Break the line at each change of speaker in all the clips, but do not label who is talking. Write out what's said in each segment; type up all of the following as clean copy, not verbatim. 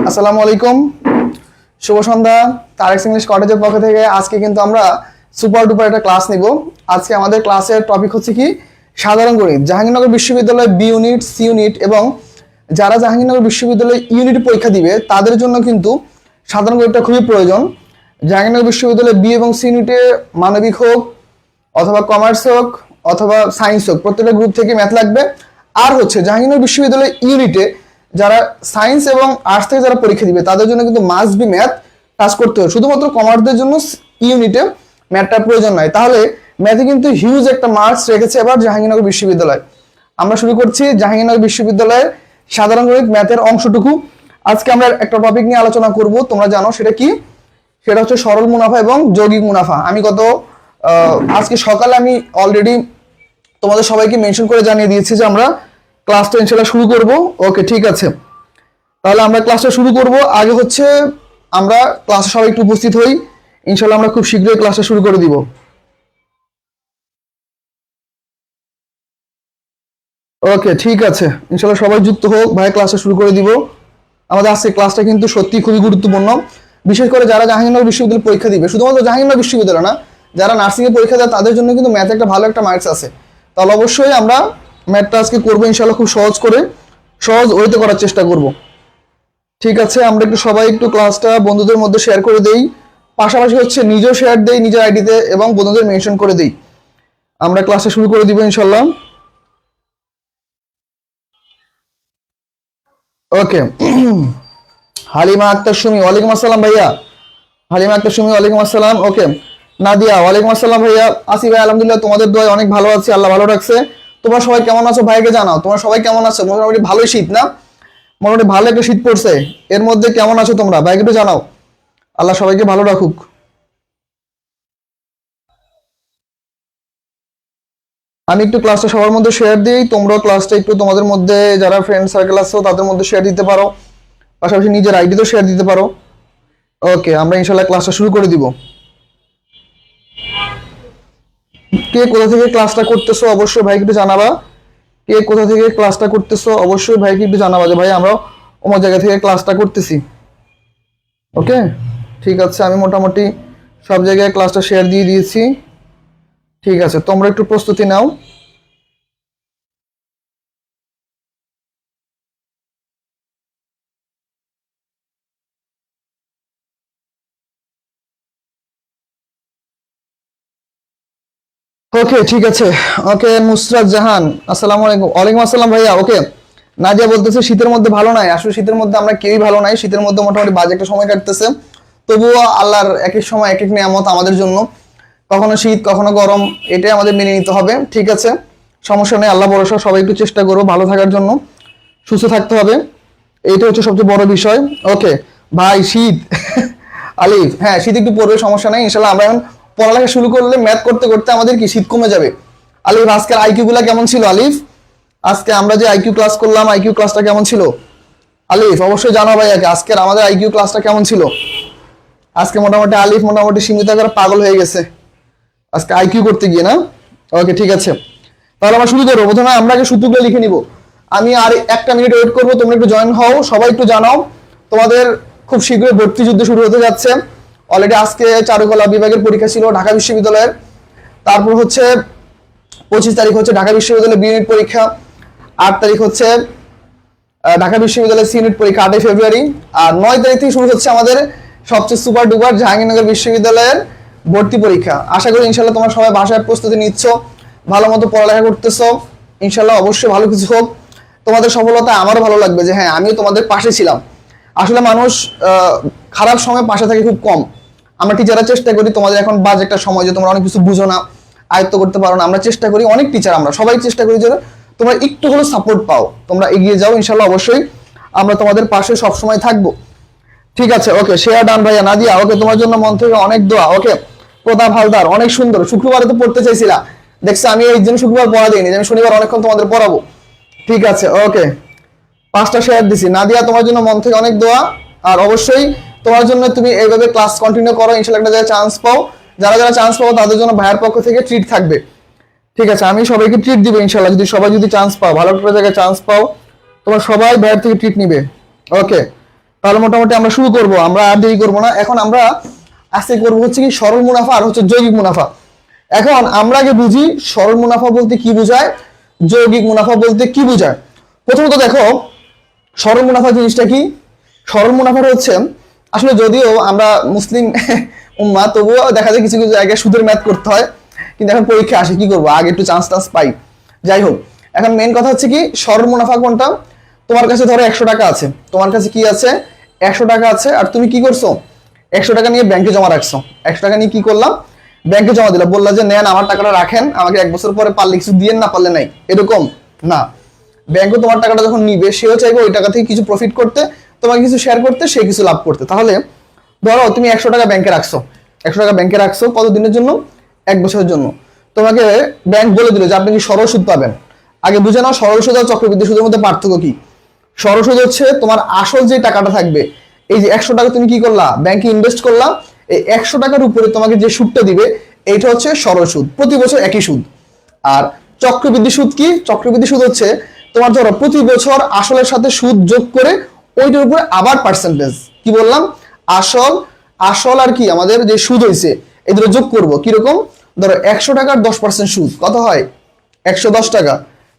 আসসালামু আলাইকুম, শুভ সন্ধ্যা। তারেক্স ইংলিশ কটেজের পক্ষ থেকে আজকে কিন্তু আমরা সুপার ডুপার একটা ক্লাস নিব। আজকে আমাদের ক্লাসের টপিক হচ্ছে কি সাধারণ গণিত। জাহাঙ্গীরনগর বিশ্ববিদ্যালয় বি ইউনিট, সি ইউনিট এবং যারা জাহাঙ্গীরনগর বিশ্ববিদ্যালয় ইউনিট পরীক্ষা দিবে তাদের জন্য কিন্তু সাধারণ গণিতটা খুবই প্রয়োজন। জাহাঙ্গীরনগর বিশ্ববিদ্যালয় বি এবং সি ইউনিটে মানবিক হোক অথবা কমার্স হোক অথবা সায়েন্স হোক, প্রত্যেকটা গ্রুপ থেকে ম্যাথ লাগবে। আর হচ্ছে জাহাঙ্গীরনগর বিশ্ববিদ্যালয় ইউনিটে যারা সায়েন্স এবং আর্টস থেকে যারা পরীক্ষা দিবে তাদের জন্য কিন্তু মাস্ট বি ম্যাথ টাচ করতে হবে। শুধুমাত্র কমার্সদের জন্য ইউনিটে ম্যাথটা প্রয়োজন নয়। তাহলে ম্যাথে কিন্তু হিউজ একটা মার্কস রেখেছে এবার জাহাঙ্গীরনগর বিশ্ববিদ্যালয়। আমরা শুরু করছি জাহাঙ্গীরনগর বিশ্ববিদ্যালয়ের সাধারণ গণিত ম্যাথের অংশটুকু। আজকে আমরা একটা টপিক নিয়ে আলোচনা করব, তোমরা জানো সেটা কি, সেটা হচ্ছে সরল মুনাফা এবং যৌগিক মুনাফা। আমি আজকে সকালে আমি অলরেডি তোমাদের সবাইকে মেনশন করে জানিয়ে দিয়েছি যে আমরা ক্লাসটা ইনশাআল্লাহ শুরু করব। ওকে, ঠিক আছে, তাহলে আমরা ক্লাসটা শুরু করব। আগে হচ্ছে আমরা ক্লাসে সবাই একটু উপস্থিত হই, ইনশাআল্লাহ আমরা খুব শীঘ্রই ক্লাসটা শুরু করে দিব। ওকে, ঠিক আছে, ইনশাআল্লাহ সবাই যুক্ত হোক, ভাই ক্লাসটা শুরু করে দিব। আমাদের আজকে ক্লাসটা কিন্তু সত্যি খুবই গুরুত্বপূর্ণ, বিশেষ করে যারা জাহাঙ্গীরনগর বিশ্ববিদ্যালয় পরীক্ষা দিবে। শুধুমাত্র জাহাঙ্গীরনগর বিশ্ববিদ্যালয় না, যারা নার্সিং এ পরীক্ষা দেয় তাদের জন্য কিন্তু ম্যাথে একটা ভালো একটা মার্কস আছে। তাহলে অবশ্যই আমরা ম্যাথটা আজকে করবো ইনশাআল্লাহ খুব সহজ ওয়েতে করার চেষ্টা করব। ঠিক আছে, আমরা সবাই একটু ক্লাসটা বন্ধুদের মধ্যে শেয়ার করে দেই, পাশাপাশি হচ্ছে নিজেও শেয়ার দেই নিজের আইডিতে এবং বন্ধুদের মেনশন করে দেই। আমরা ক্লাসটা শুরু করে দিব ইনশাআল্লাহ। ওকে, হালিমা আক্তার সুমি, ওয়ালাইকুম আসসালাম ভাইয়া। হালিমা আক্তার সুমি, ওয়ালাইকুম আসসালাম। ওকে, নাদিয়া, ওয়ালাইকুম আসসালাম ভাইয়া। আসি ভাই, আলহামদুলিল্লাহ তোমাদের দোয়ায় অনেক ভালো আছি, আল্লাহ ভালো রাখছে। তোমরা সবাই কেমন আছো ভাইকে জানাও, তোমরা সবাই কেমন আছো? মোটামুটি ভালোই শীত না? মোটামুটি ভালো একটা শীত পড়ছে, এর মধ্যে কেমন আছো তোমরা ভাইকে একটু জানাও। আল্লাহ সবাইকে ভালো রাখুক। আমি একটু ক্লাসটা সবার মধ্যে শেয়ার দিই, তোমরাও ক্লাসটা একটু তোমাদের মধ্যে যারা ফ্রেন্ড সার্কেল আছে তাদের মধ্যে শেয়ার দিতে পারো, পাশাপাশি নিজের আইডিতেও শেয়ার দিতে পারো। ওকে, আমরা ইনশাআল্লাহ ক্লাসটা শুরু করে দিব। কে কোথা থেকে ক্লাসটা করতেছো অবশ্যই ভাইকে একটু জানাবা। কে কোথা থেকে ক্লাসটা করতেছো অবশ্যই ভাইকে একটু জানাবা যে ভাই আমরা অমুক জায়গা থেকে ক্লাসটা করতেছি। ওকে, ঠিক আছে, আমি মোটামুটি সব জায়গায় ক্লাসটা শেয়ার দিয়ে দিয়েছি। ঠিক আছে, তোমরা একটু প্রস্তুতি নাও। ওকে, ঠিক আছে। ওকে, নুসরাত জাহান, আসসালামু আলাইকুম। ওয়ালাইকুম আসসালাম ভাইয়া। ওকে, নাজিয়া বলতেছে শীতের মধ্যে ভালো নাই। আসলে শীতের মধ্যে আমরা কেউই ভালো নাই, শীতের মধ্যে মোটামুটি বাজে একটা সময় কাটতেছে। তবুও আল্লাহর এক এক সময় এক এক নিয়ামত আমাদের জন্য, কখনো শীত কখনো গরম, এটাই আমাদের মেনে নিতে হবে। ঠিক আছে, সমস্যা নেই, আল্লাহ ভরসা, সবাই একটু চেষ্টা করবো ভালো থাকার জন্য, সুস্থ থাকতে হবে, এইটা হচ্ছে সবচেয়ে বড় বিষয়। ওকে ভাই, শীত আলিফ, হ্যাঁ শীত একটু পড়বে, সমস্যা নেই। ইনশাল্লাহ আমরা এখন পড়ালেখা শুরু করলে ম্যাথ করতে করতে আমাদের কি শীত কমে যাবে। আলিফ, আজকের আইকিউ গুলা কেমন ছিল? আলিফ, আজকে আমরা যে আইকিউ ক্লাস করলাম, আইকিউ ক্লাসটা কেমন ছিল? আলিফ অবশ্যই জানো ভাইয়াকে আজকের আমাদের আইকিউ ক্লাসটা কেমন ছিল। আজকে মোটামুটি আলিফ মোটামুটি সীমিত করে পাগল হয়ে গেছে আজকে আইকিউ করতে গিয়ে, না? ওকে, ঠিক আছে, তাহলে আমরা শুরু করবো। প্রথমে আমরা আগে সূত্রগুলো লিখে নিব। আমি আর একটা মিনিট ওয়েট করবো, তোমরা একটু জয়েন হও, সবাই একটু জানাও। তোমাদের খুব শীঘ্রই ভর্তি যুদ্ধ শুরু হতে যাচ্ছে। অলরেডি আজকে চারুকলা বিভাগের পরীক্ষা ছিল ঢাকা বিশ্ববিদ্যালয়ের, তারপর হচ্ছে 25 তারিখ হচ্ছে ঢাকা বিশ্ববিদ্যালয়ের বি ইউনিট পরীক্ষা, 8 তারিখ হচ্ছে ঢাকা বিশ্ববিদ্যালয়ের সি ইউনিট পরীক্ষা 8 ফেব্রুয়ারি, আর 9 তারিখ থেকে শুরু হচ্ছে আমাদের সবচেয়ে সুপার ডুপার জাহাঙ্গীরনগর বিশ্ববিদ্যালয়ের ভর্তি পরীক্ষা। আশা করি ইনশাল্লাহ তোমরা সবাই বাসায় প্রস্তুতি নিচ্ছ, ভালো মতো পড়ালেখা করতেছো। ইনশাল্লাহ অবশ্যই ভালো কিছু হোক, তোমাদের সফলতা আমারও ভালো লাগবে যে হ্যাঁ আমিও তোমাদের পাশে ছিলাম। আসলে মানুষ খারাপ সময় পাশে থাকে খুব কম। আমরা টিচাররা চেষ্টা করি, তোমাদের এখন বাজে একটা সময় যে তোমরা অনেক কিছু বুঝো না, আয়ত্ত করতে পারো না, আমরা চেষ্টা করি, অনেক টিচার আমরা সবাই চেষ্টা করি যে তোমরা একটু হলেও সাপোর্ট পাও, তোমরা এগিয়ে যাও। ইনশাল্লাহ অবশ্যই আমরা তোমাদের পাশে সবসময় থাকবো। ঠিক আছে, ওকে, শেয়ার ডান ভাইয়া। নাদিয়া, ওকে, তোমার জন্য মন থেকে অনেক দোয়া। ওকে, প্রতাপ হালদার, অনেক সুন্দর। শুক্রবারে তো পড়তে চাইছিলা, দেখছি আমি এই জন্য শুক্রবার পড়া দিইনি, আমি শনিবার অনেকক্ষণ তোমাদের পড়াবো। ঠিক আছে, ওকে, 5টা শেয়ার দিছি। নাদিয়া, তোমার জন্য মন থেকে অনেক দোয়া, আর অবশ্যই তোমার জন্য তুমি এইভাবে ক্লাস কন্টিনিউ করো, ইনশাআল্লাহ একটা জায়গায় চান্স পাও। যারা যারা চান্স পাও তাদের জন্য ভাইয়ের পক্ষ থেকে ট্রিট থাকবে। ঠিক আছে, আমি সবাইকে ট্রিট দিব ইনশাআল্লাহ, যদি সবাই চান্স পাও, ভালো একটা জায়গায় চান্স পাও, তোমার সবাই ভাইয়ের থেকে ট্রিট নিবে। ওকে, তাহলে মোটামুটি আমরা শুরু করব, আমরা আর দেরি করবো না। এখন আমরা আজকে করবো হচ্ছে কি সরল মুনাফা আর হচ্ছে যৌগিক মুনাফা। এখন আমরা আগে বুঝি সরল মুনাফা বলতে কি বোঝায়, যৌগিক মুনাফা বলতে কি বোঝায়। প্রথমত দেখো সরল মুনাফা জিনিসটা কি। সরল মুনাফাটা হচ্ছে আসলে যদিও আমরা মুসলিম উম্মা, তবুও দেখা যায় কিছু কিছু জায়গায় সুদের ম্যাথ করতে হয়, কিন্তু এখন পরীক্ষা আসে কি করবো, আগে একটু চান্স টান্স পাই। যাই হোক, এখন মেন কথা হচ্ছে কি সরল মুনাফা কোনটা। তোমার কাছে ধরো 100 টাকা আছে, তোমার কাছে কি আছে 100 টাকা আছে, আর তুমি কি করছো 100 টাকা নিয়ে ব্যাংকে জমা রাখছো। 100 টাকা নিয়ে কি করলাম, ব্যাংকে জমা দিলাম, বললা যে নেন আমার টাকাটা রাখেন, আমাকে 1 বছর পরে পারলে কিছু দিয়েন, না পারলে নাই, এরকম না। ব্যাংকে তোমার টাকাটা যখন নিবে, সেও চাইবে ওই টাকা থেকে কিছু প্রফিট করতে, তোমাকে কিছু শেয়ার করতে, সে কিছু লাভ করতে। তাহলে ধরো তুমি 100 টাকা ব্যাংকে রাখছো, 100 টাকা ব্যাংকে রাখছো কত দিনের জন্য, 1 বছরের জন্য। তোমাকে ব্যাংক বলে দিল যে আপনি কি সরল সুদ পাবেন। আগে বুঝে নাও সরল সুদ আর চক্রবৃদ্ধি সুদের মধ্যে পার্থক্য কি। সরল সুদ হচ্ছে তোমার আসল যে টাকাটা থাকবে, এই যে 100 টাকা তুমি কি করলা ব্যাংকে ইনভেস্ট করলা, এই 100 টাকার উপরে তোমাকে যে সুদটা দিবে এইটা হচ্ছে সরল সুদ, প্রতি বছর একই সুদ। আর চক্রবৃদ্ধি সুদ কি, চক্রবৃদ্ধি সুদ হচ্ছে তোমার ধরো প্রতি বছর আসলের সাথে সুদ যোগ করে ওইটার উপরে আবার পার্সেন্টেজ, কি বললাম, আসল আসল আর কি আমাদের যে সুদ হয়েছে এই দুটো যোগ করবো। কিরকম, ধরো 100 টাকার 10% সুদ কত হয় 110 টাকা,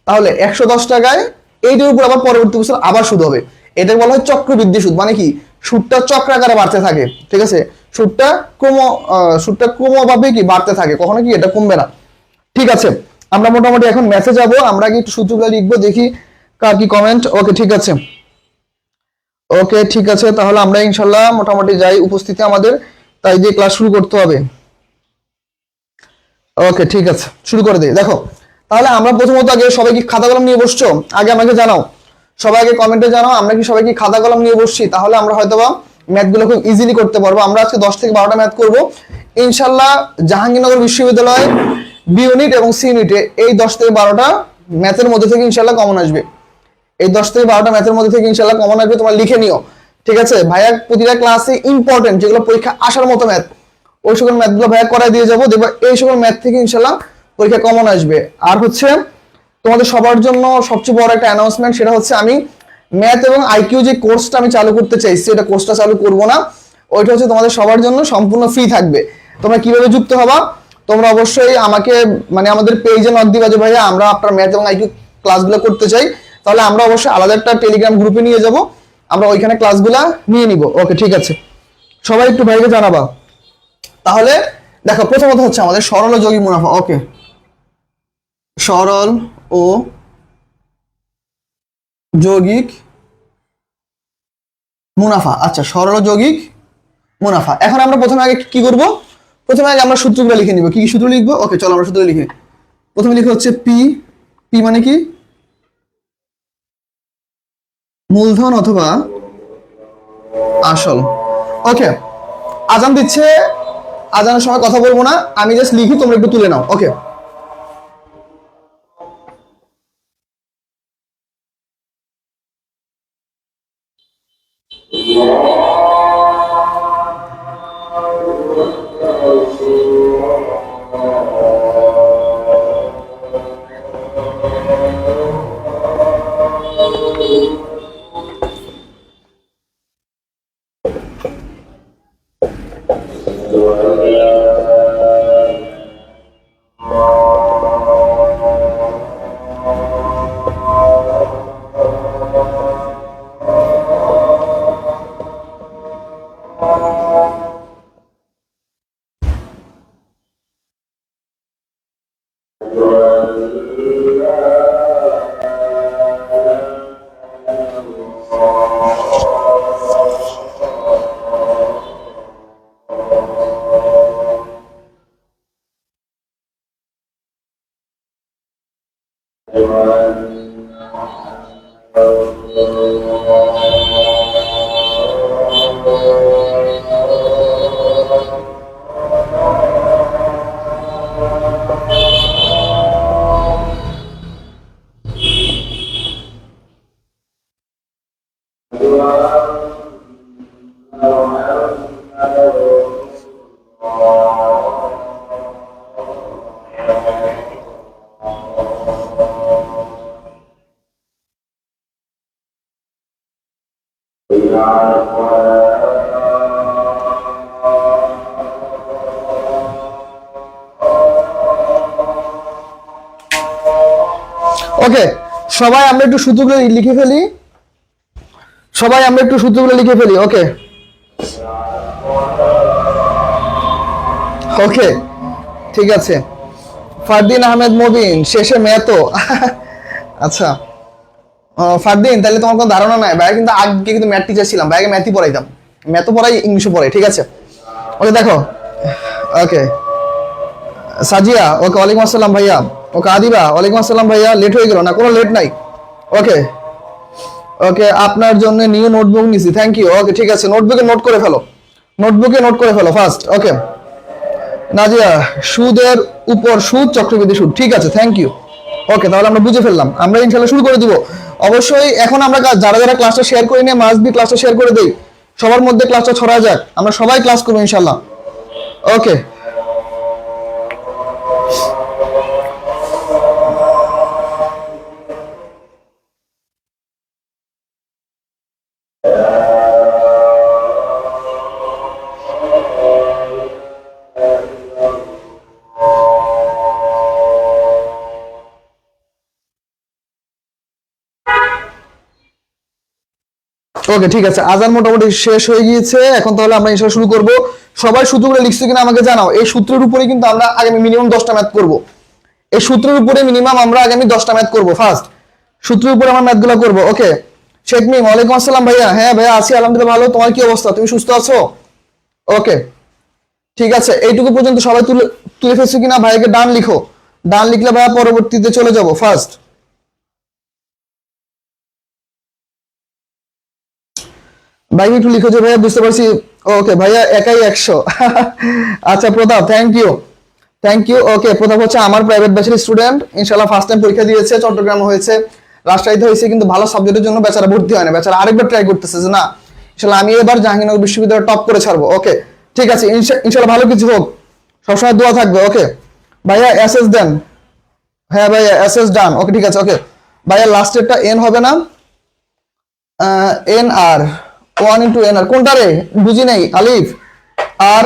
তাহলে 110 টাকায় এইটার উপর আবার পরবর্তী বছর আবার সুদ হবে। এটাকে বলা হয় চক্রবৃদ্ধি সুদ, মানে কি সুদটা চক্রাকারে বাড়তে থাকে, ঠিক আছে, সুদটা ক্রমভাবে কি বাড়তে থাকে, কখনো কি এটা কমবে না। ঠিক আছে, আমরা মোটামুটি এখন ম্যাথে যাব, আমরা আগে একটু সূত্রগুলো লিখবো, দেখি কার কি কমেন্ট। ওকে ঠিক আছে, ওকে ঠিক আছে, তাহলে আমরা ইনশাল্লাহ মোটামুটি যাই, উপস্থিতি আমাদের তাই দিয়ে ক্লাস শুরু করতে হবে। ওকে ঠিক আছে, শুরু করে দিই। দেখো তাহলে আমরা প্রথমত আগে সবাই কি খাতা কলম নিয়ে বসছো, আগে আমাকে জানাও, সবাই আগে কমেন্টে জানাও আমরা কি সবাই কি খাতা কলম নিয়ে বসছি। তাহলে আমরা হয়তোবা ম্যাথগুলো খুব ইজিলি করতে পারবো। আমরা আজকে 10 থেকে 12টা ম্যাথ করবো ইনশাল্লাহ। জাহাঙ্গীরনগর বিশ্ববিদ্যালয় বি ইউনিট এবং সি ইউনিটে এই 10 থেকে 12টা ম্যাথের মধ্যে থেকে ইনশাল্লাহ কমন আসবে। এই 10 থেকে 12টা ম্যাথের মধ্যে থেকে ইনশাল্লাহ কমন আসবে, তোমার লিখে নিও, ঠিক আছে ভাইয়া। প্রতিটা ক্লাসে ইম্পর্টেন্ট যেগুলো পরীক্ষা আসার মতো ম্যাথ, ওই সকল ম্যাথগুলো ভাইয়া করাই দিয়ে যাবো, দেখবো এই সকল ম্যাথ থেকে ইনশাল্লাহ পরীক্ষা কমন আসবে। আর হচ্ছে তোমাদের সবার জন্য সবচেয়ে বড় একটা অ্যানাউন্সমেন্ট, সেটা হচ্ছে আমি ম্যাথ এবং আইকিউ যে কোর্সটা আমি চালু করতে চাইছি, এটা কোর্সটা চালু করবো না, ওইটা হচ্ছে তোমাদের সবার জন্য সম্পূর্ণ ফ্রি থাকবে। তোমরা কিভাবে যুক্ত হবা, তোমরা অবশ্যই আমাকে মানে আমাদের পেজে নক দিবা যে ভাইয়া আমরা আপনার ম্যাথ এবং আইকিউ ক্লাসগুলো করতে চাই, তাহলে আমরা অবশ্যই আলাদা একটা টেলিগ্রাম গ্রুপে নিয়ে যাব, আমরা ওইখানে ক্লাসগুলা নিয়ে নিব। ওকে ঠিক আছে, সবাই একটু ভাইকে জানাবা। তাহলে দেখো প্রথমত হচ্ছে আমাদের সরল ও যৌগিক মুনাফা। ওকে, সরল ও যৌগিক মুনাফা। আচ্ছা, সরল ও যৌগিক মুনাফা। এখন আমরা প্রথমে আগে কি করব, প্রথমে আগে আমরা সূত্রগুলো লিখে নিব। কি কি সূত্র লিখবো, ওকে চলো আমরা সূত্র লিখি। প্রথমে লিখে হচ্ছে পি, পি মানে কি মূলধন অথবা আসল। ওকে, আজান দিচ্ছে, আজানের সময় কথা বলবো না, আমি জাস্ট লিখি, তোমরা একটু তুলে নাও। ওকে, ওকে, সবাই আমরা একটু সূত্রগুলো লিখে ফেলি। ওকে ওকে, ঠিক আছে। ফারদিন আহমেদ মবিন, শেষে মেতো। আচ্ছা ফারদিন, তাহলে তোমার কোনো ধারণা নাই, ভাই কিন্তু আগে কিন্তু ম্যাথ টিচার ছিলাম, ভাইকে ম্যাথই পড়াইতাম, ম্যাথও পড়াই ইংলিশও পড়াই, ঠিক আছে। ওকে দেখো, ওকে সাজিয়া, ওকে ওয়ালাইকুম আসসালাম ভাইয়া। ওকে আদিবা, ওয়ালাইকুম আসসালাম ভাইয়া। লেট হয়ে গেল না? কোনো লেট নাই। ওকে ওকে, আপনার জন্য নিউ নোটবুক নিছি, থ্যাংক ইউ। ওকে ঠিক আছে, নোটবুকে নোট করে ফেলো ফার্স্ট। ওকে নাজিয়া, সুদের উপর সুদ, চক্রবৃদ্ধি সুদ, ঠিক আছে, থ্যাংক ইউ। ওকে তাহলে আমরা বুঝে ফেললাম, আমরা ইনশাল্লাহ শুরু করে দিব। অবশ্যই এখন আমরা যারা যারা ক্লাসটা শেয়ার করে নিয়ে মাস্ট বি ক্লাসটা শেয়ার করে দেই, সবার মধ্যে ক্লাসটা ছড়া যাক, আমরা সবাই ক্লাস করবো ইনশাল্লাহ। ওকে ওকে ঠিক আছে, আজান মোটামুটি শেষ হয়ে গিয়েছে, এখন তাহলে আমরা ইনশাআল্লাহ শুরু করব। সবাই সূত্রগুলো লিখছো কিনা আমাকে জানাও। এই সূত্রের উপরে কিন্তু আমরা আগামী মিনিমাম 10টা ম্যাথ করব। এই সূত্রের উপরে মিনিমাম আমরা আগামী 10টা ম্যাথ করব। ফার্স্ট সূত্রের উপরে আমরা ম্যাথগুলো করব। ওকে শেখ মিম, ওয়ালাইকুম আসসালাম ভাইয়া। হ্যাঁ ভাইয়া আছি আলহামদুলিল্লাহ ভালো, তোমার কি অবস্থা? তুমি সুস্থ আছো? ওকে ঠিক আছে, এইটুকু পর্যন্ত সবাই তুলে ফেলছো কিনা ভাইকে ডান লিখো। ডান লিখলে ভাইয়া পরবর্তীতে চলে যাব। ফার্স্ট ভাই একটু লিখো যে ভাইয়া বুঝতে পারছি। ওকে ভাইয়া একাই 100। আচ্ছা প্রতাপ, থ্যাংক ইউ। ওকে প্রতাপ হচ্ছে আমার প্রাইভেট ব্যাচের স্টুডেন্ট, ইনশাআল্লাহ ফার্স্ট টাইম পরীক্ষা দিয়েছে, চট্টগ্রামে হয়েছে, রাজশাহীতে হয়েছে, কিন্তু ভালো সাবজেক্টের জন্য বেচারা ভর্তি হয় না, বেচারা আরেকবার ট্রাই করতেছে যে না ইনশাআল্লাহ আমি এবার জাহাঙ্গীরনগর বিশ্ববিদ্যালয়ে টপ করে ছাড়বো। ওকে ঠিক আছে, ইনশাআল্লাহ ভালো কিছু হোক, সবসময় দোয়া থাকবে। ওকে ভাইয়া এসএস দেন। হ্যাঁ ভাইয়া এসএস ডান। ওকে ঠিক আছে। ওকে ভাইয়া লাস্টেরটা এন হবে না? এন আর 1 × NR কোনটা রে বুঝি নাই। আলিফ আর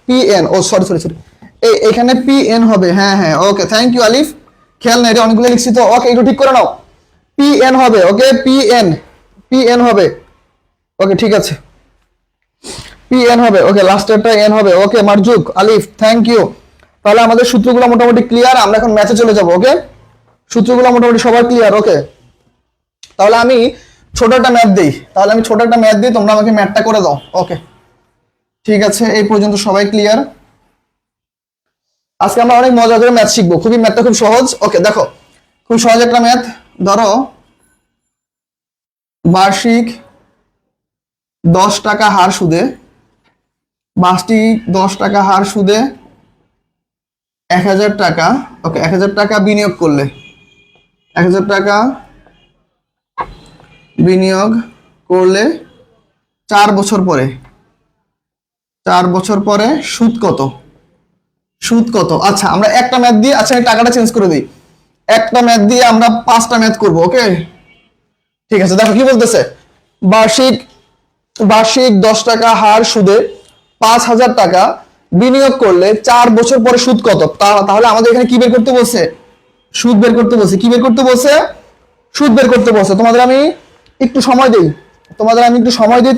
পি এন, ও সরি এখানে পি এন হবে। হ্যাঁ ওকে থ্যাংক ইউ আলিফ, খেয়াল নাই, এটা অনেকগুলো লিখছি তো। ওকে একটু ঠিক করে নাও, পি এন হবে। ওকে পি এন হবে। ওকে ঠিক আছে, পি এন হবে। ওকে লাস্টেরটা এন হবে। ওকে মারজুক আলিফ, থ্যাংক ইউ। তাহলে আমাদের সূত্রগুলো মোটামুটি ক্লিয়ার, আমরা এখন ম্যাচে চলে যাব। ওকে সূত্রগুলো মোটামুটি সবার ক্লিয়ার। ওকে তাহলে আমি ছোট একটা ম্যাথ দিই, তোমরা আমাকে ম্যাথটা করে দাও। ওকে ঠিক আছে, এই পর্যন্ত সবাই ক্লিয়ার। আজকে আমরা অনেক মজা করে ম্যাথ শিখবো, ম্যাথটা খুব সহজ। ওকে দেখো, খুব সহজ একটা ম্যাথ। ধরো বার্ষিক 10 টাকা হার সুদে, 1000 টাকা, ওকে 1000 টাকা বিনিয়োগ করলে, 1000 টাকা বিনিয়োগ করলে 4 বছর পরে, সুদ কত? আচ্ছা আমরা একটা ম্যাথ দিয়ে, আচ্ছা এই টাকাটা চেঞ্জ করে দিই, একটা ম্যাথ দিয়ে আমরা 5টা ম্যাথ করব। ওকে ঠিক আছে, দেখো কি বলতেছে, বার্ষিক 10 টাকা হার সুদে 5000 টাকা বিনিয়োগ করলে 4 বছর পরে সুদ কত? তাহলে আমাদের এখানে কি বের করতে বলছে? সুদ বের করতে বলছে। কি বের করতে বলছে? সুদ বের করতে বলছে। তোমাদের আমি একটু সময় দিই,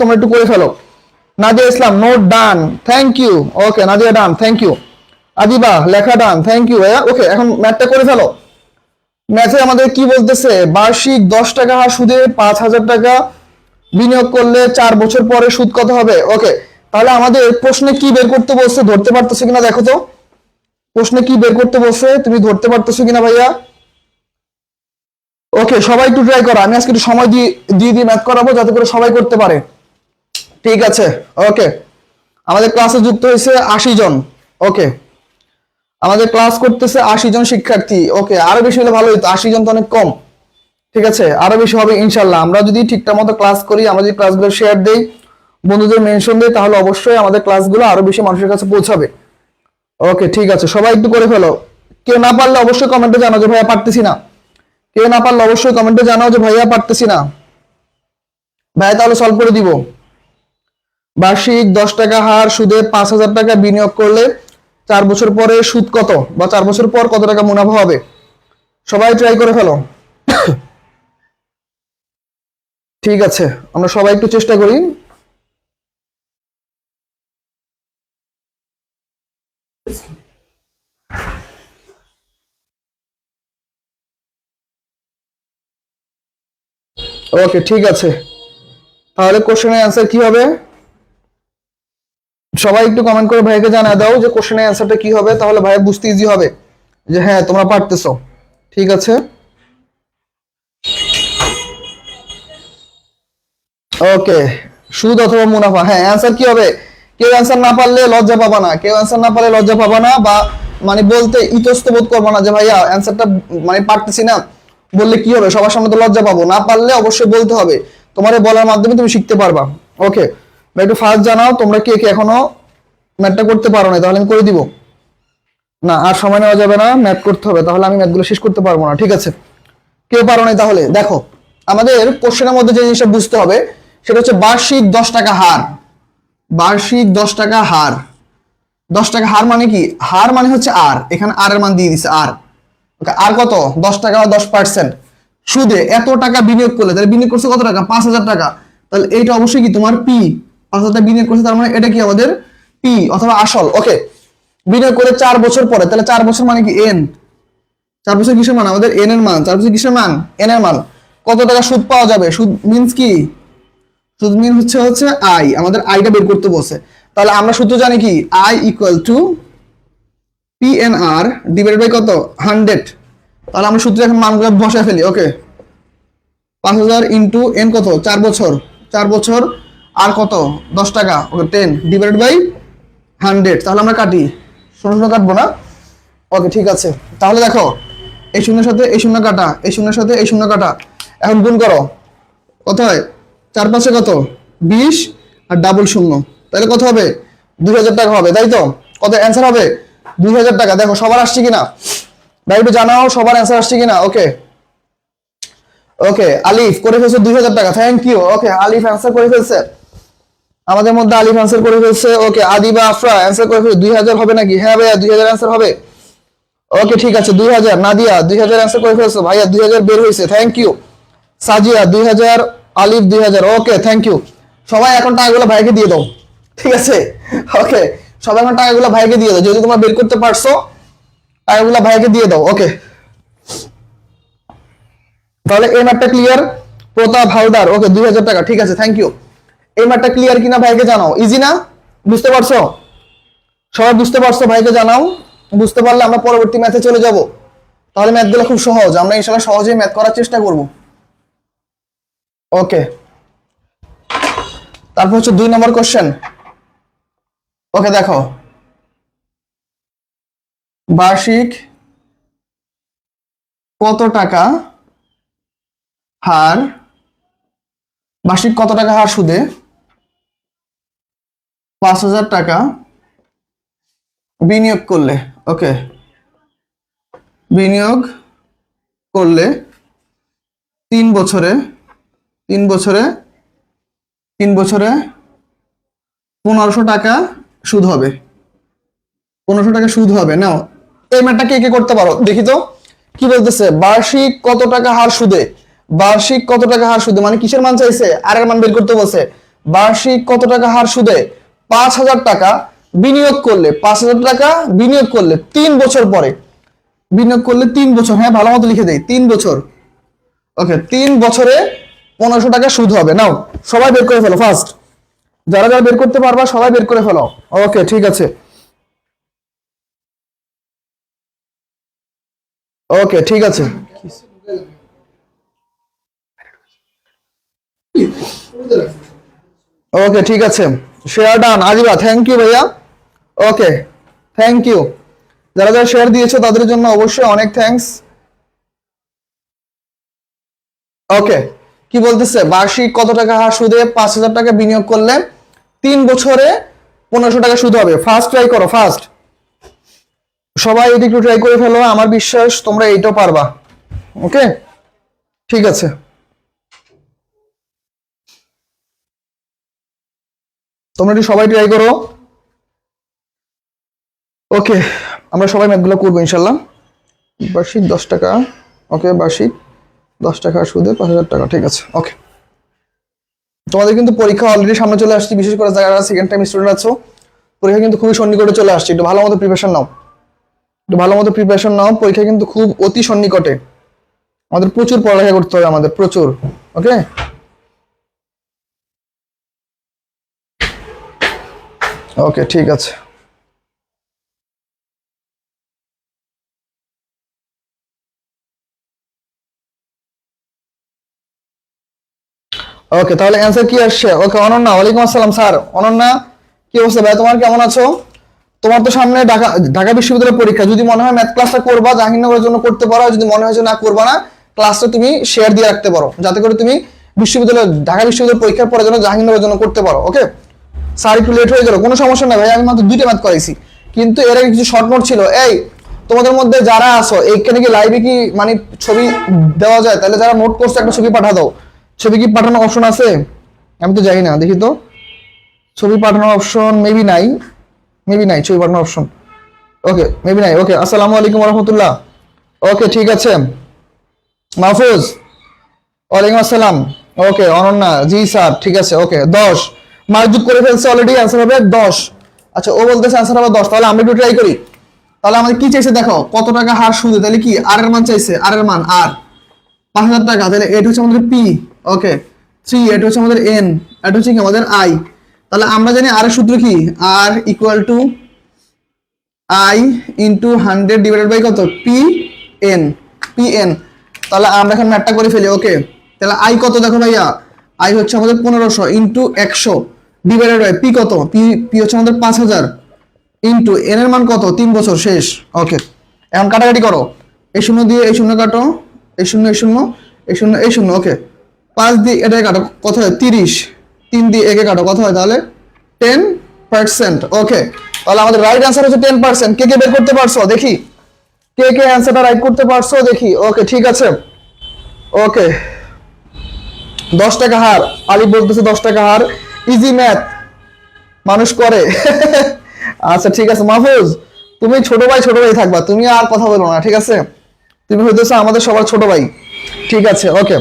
তোমরা একটু করে ফেলো। Nadia Islam note done, thank you. Okay Nadia done, thank you. Adiba লেখা ডান, থ্যাংক ইউ ভাইয়া। ওকে এখন ম্যাথটা করে ফেলো। ম্যাথে আমাদের কি বলতেছে, বার্ষিক 10 টাকা হার সুদে 5000 টাকা বিনিয়োগ করলে 4 বছর পরে সুদ কত হবে? ওকে তাহলে আমাদের প্রশ্নে কি বের করতে বলছে, ধরতে পারতেছো কিনা দেখো তো, প্রশ্নে কি বের করতে বলছে তুমি ধরতে পারতেছো কিনা ভাইয়া? ওকে সবাই একটু ট্রাই করো, আমি আজকে একটু সময় দিয়ে ম্যাথ করাবো যাতে করে সবাই করতে পারে। ঠিক আছে ওকে, আমাদের ক্লাসে যুক্ত হয়েছে 80 জন। ওকে আমাদের ক্লাস করতেছে 80 জন শিক্ষার্থী। ওকে আরো বেশি হলে ভালো হতো, 80 জন তো অনেক কম। ঠিক আছে আরো বেশি হবে ইনশাল্লাহ, আমরা যদি ঠিকঠাক মতো ক্লাস করি, আমরা যদি ক্লাসগুলো শেয়ার দেই, বন্ধুদের মেনশন দেই, তাহলে অবশ্যই আমাদের ক্লাসগুলো আরো বেশি মানুষের কাছে পৌঁছাবে। ওকে ঠিক আছে, সবাই একটু করে ফেলো। কেউ না পারলে অবশ্যই কমেন্টে জানাও যে ভাইয়া পারতেছি না। ভাই তাহলে সলভ করে দিব। বার্ষিক 10 টাকা হার সুদে 5,000 টাকা বিনিয়োগ করলে 4 বছর পরে সুদ কত, বা 4 বছর পর কত টাকা মুনাফা হবে? সবাই ট্রাই করে ফেলো। ঠিক আছে, আমরা সবাই একটু চেষ্টা করি। ওকে ঠিক আছে, তাহলে কোশ্চেনের অ্যান্সার কি হবে? সবাই একটু কমেন্ট করে ভাইকে জানা দাও যে কোশ্চেনের অ্যান্সারটা কি হবে, তাহলে ভাই বুঝতে ইজি হবে যে হ্যাঁ তোমরা পারতেছো। ঠিক আছে, ওকে। সুদ অথবা মুনাফা, হ্যাঁ অ্যান্সার কি হবে? কেউ অ্যান্সার না পারলে লজ্জা পাবা না, কেউ অ্যান্সার না পারলে লজ্জা পাবা না, বা মানে বলতে ইতস্ত বোধ করবা না যে ভাইয়া অ্যান্সারটা মানে পারতেছি না, বললে কি হবে, সবার সামনে তো লজ্জা পাবো। না পারলে অবশ্যই বলতে হবে, তোমার এই বলার মাধ্যমে তুমি শিখতে পারবা। ওকে, একটু ফার্স্ট জানাও তোমরা কে কে এখনো ম্যাথটা করতে পারো না, তাহলে আমি করে দিব। না আর সময় নেওয়া যাবে না, ম্যাথ করতে হবে, তাহলে আমি ম্যাথগুলো শেষ করতে পারবো না। ঠিক আছে, কেউ পারো নাই, তাহলে দেখো আমাদের কোশ্চেনের মধ্যে যে জিনিসটা বুঝতে হবে সেটা হচ্ছে বার্ষিক 10 টাকা হার। বার্ষিক 10 টাকা হার, 10 টাকা হার মানে কি? হার মানে হচ্ছে আর, এখানে আর এর মান দিয়ে দিছে আর। আর কত? 10 টাকা বা 10%। সুদে এত টাকা বিনিয়োগ করলে, তাহলে বিনিয়োগ করছে কত টাকা? 5,000 টাকা। তাহলে এইটা অবশ্যই কি তোমার পি, 5,000 টাকা বিনিয়োগ করছে, তার মানে এটা কি আমাদের পি অথবা আসল। ওকে, বিনিয়োগ করে 4 বছর পরে, তাহলে 4 বছর মানে কি এন। 4 বছর কিসের মান? আমাদের এন এর মান। 4 বছর কিসের মান? এন এর মান। কত টাকা সুদ পাওয়া যাবে? সুদ মিন্স কি? সুদ মিন হচ্ছে আই, আমাদের আইটা বের করতে বলছে। তাহলে আমরা সূত্র জানি কি? I equal to P N R divided by কত? 100। তাহলে আমরা সূত্রে এখন মানগুলো বসায় ফেলি। ওকে, 5,000 ইন্টু এন কত? 4 বছর, 4 বছর আর কত? 10 টাকা। ওকে, 10 ডিভাইডেড বাই 100। তাহলে আমরা কাটি, শূন্য শূন্য কাটবো না। ওকে ঠিক আছে, তাহলে দেখো এই শূন্যের সাথে এই শূন্য কাটা, এই শূন্যের সাথে এই শূন্য কাটা, এখন গুণ করো। কত হয়? 4 5 কত? 20 আর ডাবল শূন্য, তাহলে কত হবে? 2,000 টাকা হবে, তাই তো? কত অ্যান্সার হবে? 2,000 টাকা। দেখো সবার আসছে কিনা ভাই একটু জানাও, সবার অ্যান্সার আসছে কিনা। ওকে ওকে, আলিফ করে ফেলছে 2,000 টাকা, thank you. Okay, Alif answer করে ফেলছে, আমাদের মধ্যে আলিফ অ্যান্সার করে ফেলছে। ওকে, আদিবা আফরা অ্যান্সার করে ফেলছে। 2,000 হবে নাকি? হ্যাঁ ভাইয়া 2,000 অ্যান্সার হবে। ওকে ঠিক আছে, 2,000। নাদিয়া 2,000 অ্যান্সার করে ফেলছো ভাইয়া, 2,000 বের হয়েছে, thank you. Sajia 2,000, Alif 2,000। Okay thank you. সবাই এখন টাকাগুলো ভাইকে দিয়ে দাও, ঠিক আছে? ওকে, সবাই এখন টাকাগুলো ভাইকে দিয়ে দাও, যেহেতু তোমরা বের করতে পারছো, টাকাগুলো ভাইকে দিয়ে দাও। ওকে, তাহলে এই ম্যাটটা ক্লিয়ার। প্রতাপ হাওদার, ওকে 2,000 টাকা, ঠিক আছে থ্যাংক ইউ। এই ম্যাটটা ক্লিয়ার কিনা ভাইকে জানাও, ইজি না? বুঝতে পারছো? সবাই বুঝতে পারছো? ভাইকে জানাও। বুঝতে পারলে আমরা পরবর্তী ম্যাথে চলে যাব, তাহলে ম্যাথগুলো খুব সহজ, আমরা ইনশাআল্লাহ সহজেই ম্যাথ করার চেষ্টা করব। ওকে, তারপর হচ্ছে 2 নম্বর কোশ্চেন। ওকে দেখো, বার্ষিক কত টাকা হার, বার্ষিক কত টাকা হার সুদে 5,000 টাকা বিনিয়োগ করলে, ওকে বিনিয়োগ করলে 3 বছরে 3 বছরে 3 বছরে 1,500 টাকা সুদ হবে। 1,500 টাকা সুদ হবে। নাও এই ম্যাথটা কে কে করতে পারো দেখি তো। কি বলতেছে? বার্ষিক কত টাকা হার সুদে, বার্ষিক কত টাকা হার সুদে মানে কিসের মান চাইছে? আর এর মান বের করতে বলছে। বার্ষিক কত টাকা হার সুদে 5,000 টাকা বিনিয়োগ করলে, 5,000 টাকা বিনিয়োগ করলে 3 বছর পরে, বিনিয়োগ করলে 3 বছর, হ্যাঁ ভালো মতো লিখে দেই, 3 বছর। ওকে, 3 বছরে 1,500 টাকা সুদ হবে। নাও সবাই বের করে ফেলো ফার্স্ট, যারা যারা বের করতে পারবা সবাই বের করে ফেলো। ওকে ঠিক আছে, ওকে ঠিক আছে, ওকে ঠিক আছে। শেয়ার ডান আজিবা, থ্যাংক ইউ ভাইয়া। ওকে থ্যাংক ইউ, যারা যারা শেয়ার দিয়েছো তাদের জন্য অবশ্যই অনেক থ্যাঙ্কস। ওকে, কি বলতেছে? বার্ষিক কত টাকা হার সুদে 5,000 টাকা বিনিয়োগ করলে 3 বছরে 1,500 টাকা সুদ হবে। ফার্স্ট ট্রাই করো, ফার্স্ট সবাই এদিকে একটু ট্রাই করে ফেলো, আমার বিশ্বাস তোমরা এইটাও পারবা। ওকে ঠিক আছে, তোমরা একটু সবাই ট্রাই করো। ওকে, আমরা সবাই ম্যাথগুলো করবো ইনশাল্লাহ। বার্ষিক 10 টাকা, ওকে, বার্ষিক 10 টাকা সুদে 5,000 টাকা, ঠিক আছে। ওকে, তোমাদের কিন্তু পরীক্ষা অলরেডি সামনে চলে আসছে, বিশেষ করে যারা সেকেন্ড টাইম স্টুডেন্ট আছো, পরীক্ষা কিন্তু খুবই সন্নিকটে চলে আসছে। একটু ভালো মতো প্রিপারেশন নাও, পরীক্ষা কিন্তু খুব অতি সন্নিকটে। আমাদের প্রচুর পড়ালেখা করতে হবে, আমাদের প্রচুর। ওকে, ওকে, ঠিক আছে। ওকে, তাহলে অ্যান্সার কি আসছে? ওকে, অনন্যা, ওয়ালাইকুম আসসালাম স্যার। অনন্যা, কি অবস্থা ভাই তোমার, কেমন আছো? তোমার তো সামনে ঢাকা ঢাকা বিশ্ববিদ্যালয়ের পরীক্ষা। যদি মনে হয় ম্যাথ ক্লাসটা করবা, জাহাঙ্গীরনগরের জন্য করতে পারো। যদি মনে হয় যে না করবা না, ক্লাসটা তুমি শেয়ার দিয়ে রাখতে পারো, যাতে করে তুমি ঢাকা বিশ্ববিদ্যালয়ের পরীক্ষার পরের জন্য জাহাঙ্গীরনগরের জন্য করতে পারো। ওকে স্যার, একটু লেট হয়ে গেল, কোনো সমস্যা নাই ভাই, আমি মাত্র 2টা ম্যাথ করাইছি, কিন্তু এর আগে কিছু শর্ট নোট ছিল। এই তোমাদের মধ্যে যারা আছো, এইখানে কি লাইভে কি মানে ছবি দেওয়া যায়? তাহলে যারা নোট করছে একটা ছবি পাঠা দাও। ছবি কি পাঠানোর অপশন আছে? আমি তো জানি না, দেখি তো। ছবি পাঠানোর অপশন মেবি নাই, ছবি পাঠানোর অপশন। ওকে, মেবি নাই। ওকে, আসসালামু আলাইকুম রহমতুল্লাহ। ওকে, ঠিক আছে। মাহফুজ, ওয়ালাইকুম আসসালাম। ওকে, অনন্যা, জি স্যার, ঠিক আছে। ওকে, 10 মার্ক যোগ করে ফেলছে অলরেডি, অ্যান্সার হবে 10। আচ্ছা, ও বলতেছে অ্যান্সার হবে 10, তাহলে আমরা একটু ট্রাই করি। তাহলে আমাদের কি চাইছে দেখো, কত টাকা হার সুদে, তাহলে কি আর এর মান চাইছে, আর এর মান আর 5,000 টাকা, তাহলে এটা হচ্ছে আমাদের পি। ওকে, 3, এটা হচ্ছে আমাদের এন, এটা হচ্ছে কি আমাদের আই। তাহলে আমরা জানি আর এর সূত্র কি, R equal to I into 100 divided by কত, পি এন। তাহলে আমরা এখন ম্যাথটা করে ফেলি। ওকে, তাহলে আই কত দেখো ভাইয়া, আই হচ্ছে আমাদের 1500 ইন্টু 100 ডিভাইডেড বাই পি কত, পি হচ্ছে আমাদের 5,000 ইন্টু এন এর মান কত, 3 বছর শেষ। ওকে, এখন কাটাকাটি করো, এই শূন্য দিয়ে এই শূন্য কাটো, এই শূন্য এই শূন্য এই শূন্য এই শূন্য। ওকে, 5 দিয়ে এটা কাটো, কত হয় 30, 3 দিয়ে একে কাটো, কত হয় তাহলে 10%। ওকে, তাহলে আমাদের রাইট অ্যান্সার হচ্ছে 10%। কে কে বের করতে পারছো দেখি, কে কে অ্যান্সারটা রাইট করতে পারছো দেখি। ওকে, ঠিক আছে। ওকে, 10 টাকা হার, আলী বলতেছে 10 টাকা হার, ইজি ম্যাথ মানুষ করে। আচ্ছা, ঠিক আছে মাহফুজ, তুমি ছোট ভাই থাকবা, তুমি আর কথা বলো না, ঠিক আছে? তুমি হইতেছো আমাদের সবার ছোট ভাই, ঠিক আছে। Okay,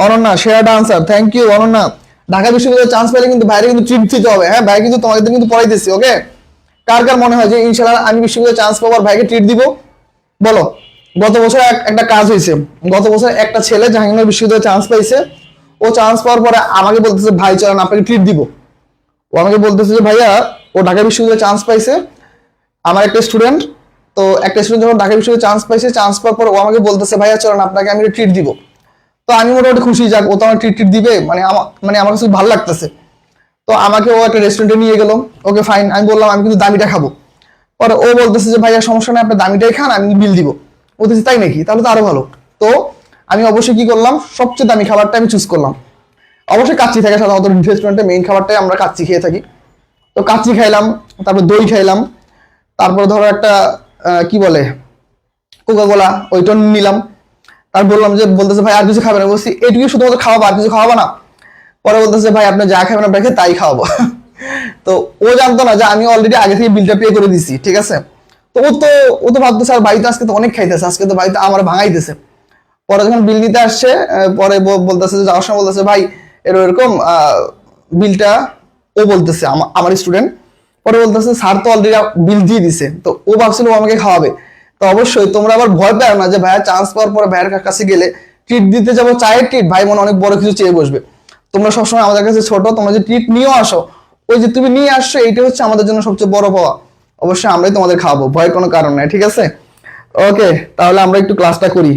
Ananya share answer, thank you Ananya. Dhaka বিশ্ববিদ্যালয়ে চান্স পেলে কিন্তু বাইরে কিন্তু ট্রিট দিতে হবে। হ্যাঁ ভাই, কিন্তু তোমাদের কিন্তু পড়াইতেছি। ওকে, কার কার মনে হয় যে ইনশাআল্লাহ আমি বিশ্ববিদ্যালয়ে চান্স পাবো আর ভাইকে ট্রিট দিব? বলো। গত বছর একটা কাজ হয়েছে, গত বছর একটা ছেলে জাহাঙ্গীরনগর বিশ্ববিদ্যালয়ে চান্স পাইছে। ও চান্স পাওয়ার পরে আমাকে বলতেছে ভাই চলেন আপনাকে ট্রিট দিব। ও আমাকে বলতেছে যে ভাইয়া, ও ঢাকা বিশ্ববিদ্যালয়ে চান্স পাইছে, আমার একটা স্টুডেন্ট, তো একটা স্টুডেন্ট যখন ঢাকা বিশ্ববিদ্যালয়ে চান্স পাইছে, চান্স পাওয়ার পর ও আমাকে বলতেছে ভাইয়া চলেন আপনাকে আমি ট্রিট দিব। তো আমি মোটামুটি খুশি, যাক ও তো আমার ট্রিট দিবে, আমার কাছে ভালো লাগতেছে। তো আমাকে ও একটা রেস্টুরেন্টে নিয়ে গেল। ওকে ফাইন, আমি বললাম আমি কিন্তু দামিটা খাবো। পরে ও বলতেছে যে ভাইয়া সমস্যা নেই, আপনি দামিটাই খান, আমি বিল দিব। ও বলতেছে তাই নাকি, তাহলে তো আরো ভালো। তো আমি অবশ্যই কি করলাম, সবচেয়ে দামি খাবারটা আমি চুজ করলাম। অবশ্যই কাচ্চি থাকে, সাধারণত রেস্টুরেন্টে মেইন খাবারটাই আমরা কাচ্চি খেয়ে থাকি। তো কাচ্চি খাইলাম, তারপর দই খাইলাম, তারপর ধরো একটা কি বলে কোকা কোলা, ওইটা নিলাম। তার বললাম যে, বলতেছে ভাই আর কিছু খাবে না? বলছি এটুকু শুধুমাত্র খাওয়াবো, আর কিছু খাওয়াবো না? পরে বলতেছে ভাই আপনি যা খাবেন আপনাকে তাই খাওয়াবো। তো ও জানতো না যে আমি অলরেডি আগে থেকে বিলটা পে করে দিছি, ঠিক আছে? তো ও তো ভাবতেছে আর বাড়িতে আজকে তো অনেক খাইতেছে, আজকে তো বাড়িতে আমার ভাঙাইতেছে। পরে যখন বিল দিতে আসছে, পরে বলতেছে, যাওয়ার সময় বলতেছে ভাই এরকম বিলটা, ও বলতেছে আমার স্টুডেন্ট, পরে বলতেছে স্যার তো অলরেডি বিল দিয়ে দিছে। তো ও ভাবছিল ও আমাকে খাওয়াবে। তো অবশ্যই তোমরা আবার ভয় পাও না যে ভাইয়া চান্স পাওয়ার পরে ভাইয়ের কাছে গেলে ট্রিট দিতে যাবো, চায়ের ট্রিট, ভাই মনে অনেক বড় কিছু চেয়ে বসবে। তোমরা সবসময় আমাদের কাছে ছোট, তোমরা যে ট্রিট নিয়েও আসো, ওই যে তুমি নিয়ে আসছো, এইটা হচ্ছে আমাদের জন্য সবচেয়ে বড় পাওয়া। অবশ্যই আমরাই তোমাদের খাওয়াবো, ভয়ের কোনো কারণ নাই, ঠিক আছে? ওকে, তাহলে আমরা একটু ক্লাসটা করি।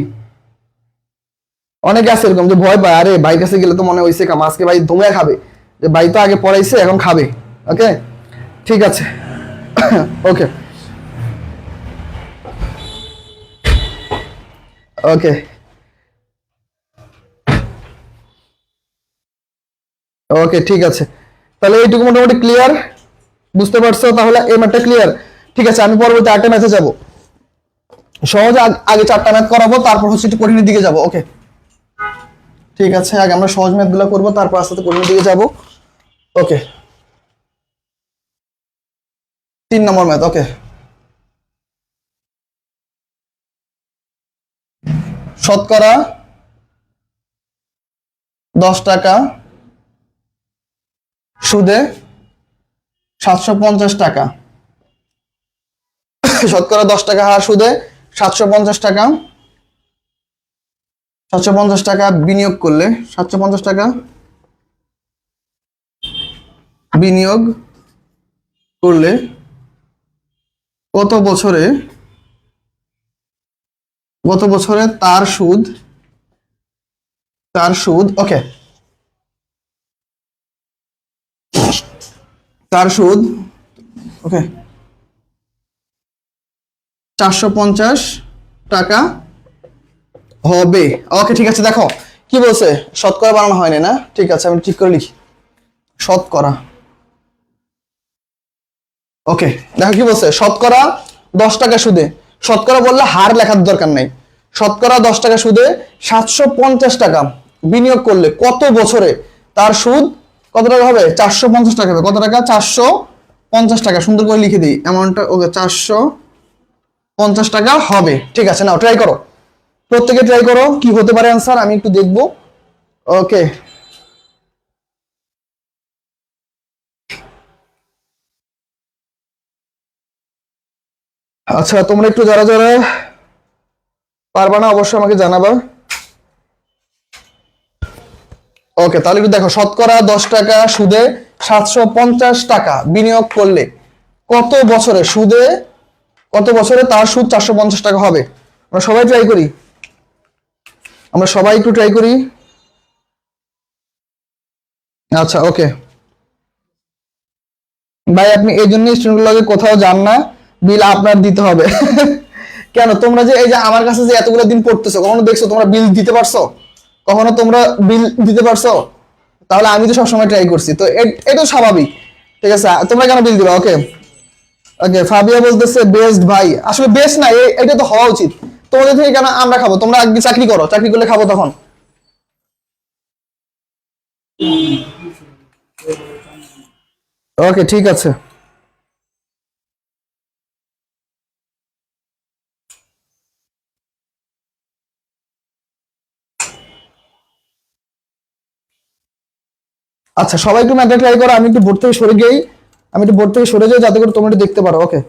অনেকে আছে এরকম যে ভয় পায়, আরে ভাই কাছে গেলে তো মনে হয়েছে কাম, আজকে ভাই ধুমে খাবে, যে ভাই তো আগে পড়াইছে এখন খাবে। ওকে, ঠিক আছে। ওকে, ওকে, ওকে, ঠিক আছে। তাহলে এইটুকু মোটামুটি ক্লিয়ার, বুঝতে পারছো? তাহলে এই ম্যাথটা ক্লিয়ার, ঠিক আছে। আমি পরবর্তী 8টা ম্যাথে যাবো। সহজে আগে 4টা ম্যাথ করাবো, তারপর হচ্ছে একটু কঠিনের দিকে যাবো। ওকে, ঠিক আছে, আগে আমরা সহজ ম্যাথ গুলো করবো, তারপর আস্তে আস্তে কঠিনের দিকে যাবো। ওকে। 3 নম্বর ম্যাথ। ওকে, শতকরা 10 টাকা সুদে 750 টাকা। শতকরা 10 টাকা হার সুদে 750 টাকা, 750 টাকা বিনিয়োগ করলে, 750 টাকা বিনিয়োগ করলে কত বছরে তার সুদ ওকে, তার সুদ ওকে 450 টাকা হবে। ওকে ঠিক আছে, দেখো কি বলছে, শতকরা বানানো হয়নি না, ঠিক আছে আমি ঠিক করে লিখি শতকরা। ওকে দেখো কি বলছে, শতকরা 10 টাকা সুদে, শতকরা বললে হার লেখার দরকার নাই, শতকরা 10 টাকা সুদে 750 টাকা বিনিয়োগ করলে কত বছরে তার সুদ কত টাকা হবে, 450 টাকা হবে। কত টাকা, 450 টাকা, সুন্দর করে লিখে দিই অ্যামাউন্টটা। ওকে 450 টাকা হবে। ঠিক আছে, নাও ট্রাই করো, প্রত্যেকে ট্রাই করো কি হতে পারে অ্যান্সার, আমি একটু দেখবো। ওকে আচ্ছা, তোমরা একটু যারা যারা পারবা না অবশ্যই আমাকে জানাবা। ওকে তাহলে একটু দেখো, শতকরা 10 টাকা সুদে 750 টাকা বিনিয়োগ করলে কত বছরে তার সুদ 450 টাকা হবে। আমরা সবাই ট্রাই করি, আমরা সবাই একটু ট্রাই করি। আচ্ছা ওকে ভাই, আপনি এই জন্য স্টুডেন্ট লগে কোথাও যান না, বিল আপনার দিতে হবে। কেন, তোমরা যে এই যে আমার কাছে যে এতগুলো দিন পড়তেছো, কখনো দেখছো তোমরা বিল দিতে পারছো, কখনো তোমরা বিল দিতে পারছো? তাহলে আমি তো সবসময় ট্রাই করছি, তো এটা স্বাভাবিক। ঠিক আছে, তোমরা কেন বিল দিবা? ওকে ওকে, ফাবিয়া বলতেছে বেস্ট ভাই, আসলে বেস্ট না, এটা তো হওয়া উচিত। তোমাদের থেকে কেন আমরা খাবো? তোমরা আগে চাকরি করো, চাকরি করলে খাবো তখন। ওকে ঠিক আছে, আচ্ছা সবাই একটু ম্যাথটা ট্রাই করো, আমি একটু বোর্ড থেকে সরে যাই, যাতে করে তোমরা একটু দেখতে পারো। ওকে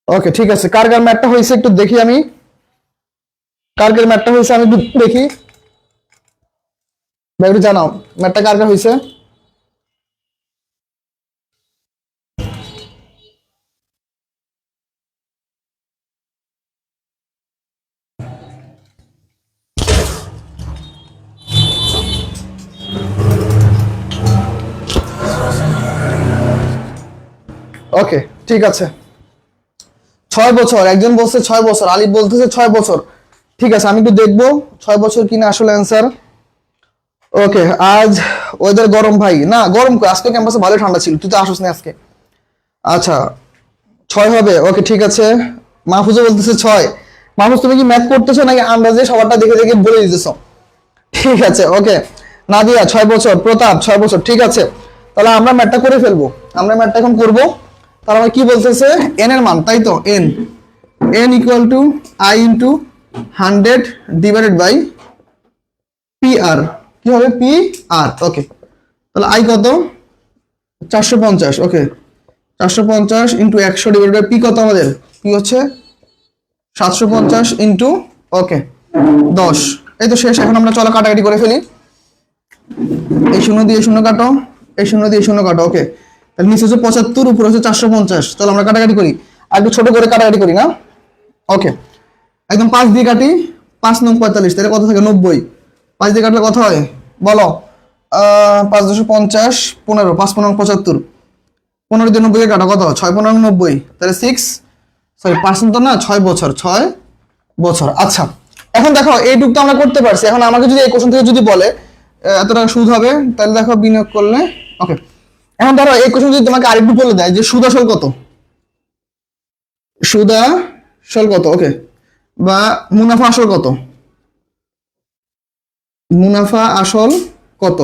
ওকে ঠিক আছে, কার কার ম্যাথটা হয়েছে একটু দেখি আমি, কার কার ম্যাথটা হয়েছে আমি একটু দেখি, ভাই একটু জানাও ম্যাথটা কার কার হয়েছে। ওকে ঠিক আছে, 6 বছর, একজন বলছে 6 বছর, আলিফ বলতেছে 6 বছর। ঠিক আছে আমি একটু দেখবো 6 বছর কিনা আসলে অ্যান্সার। ওকে আজ ওয়েদার গরম ভাই, না গরম কই, আজকে ক্যাম্পাসে ভালো ঠান্ডা ছিল, তুই তো আসোস না আজকে। আচ্ছা 6 হবে। ওকে ঠিক আছে, মাহফুজও বলতেছে 6। মাহফুজ তুমি কি ম্যাথ করতেছো নাকি আন্দাজে সবারটা দেখে দেখে বলে দিতেছো? ঠিক আছে ওকে, নাদিয়া 6 বছর, প্রতাপ 6 বছর। ঠিক আছে, তাহলে আমরা ম্যাথটা করে ফেলবো, আমরা ম্যাথটা এখন করবো। তাহলে আমরা কি বলতেছে, এন এর মান, তাই তো, N equal to I into 100 divided by P R, কি হবে পি আর। ওকে তাহলে আই কত, 450। Okay 450 into 100 divided by P কত আমাদের, পি হচ্ছে 750 ইন্টু ওকে 10। এই তো শেষ, এখন আমরা চলো কাটাকাটি করে ফেলি, এই শূন্য দিয়ে শূন্য কাটো, এই শূন্য দিয়ে শূন্য কাটো। ওকে তাহলে নিচে হচ্ছে 75, উপরে হচ্ছে 450। চলো আমরা কাটাকাটি করি, আর একটু ছোট করে কাটাকাটি করি না। ওকে একদম 5 দিয়ে কাটি, 5 9 45, তাহলে কত থাকে 90। 5 দিয়ে কাটলে কত হয় বলো, 5 10 50, 15, 5 15 75, 15 দিয়ে 90 কাটা কত, 6 15 90, তাহলে 5 তো না, 6 বছর, 6 বছর। আচ্ছা এখন দেখো এইটুকু আমরা করতে পারছি, এখন আমাকে যদি এই কোশ্চেন থেকে যদি বলে এত টাকা সুদ হবে, তাহলে দেখো বিনিয়োগ করলে। ওকে এখন ধরো এই কোশ্চেন যদি তোমাকে আরেকটু বলে দেয় যে সুদ আসল কত, সুদ আসল কত। ওকে বা মুনাফা আসল কত, মুনাফা আসল কত,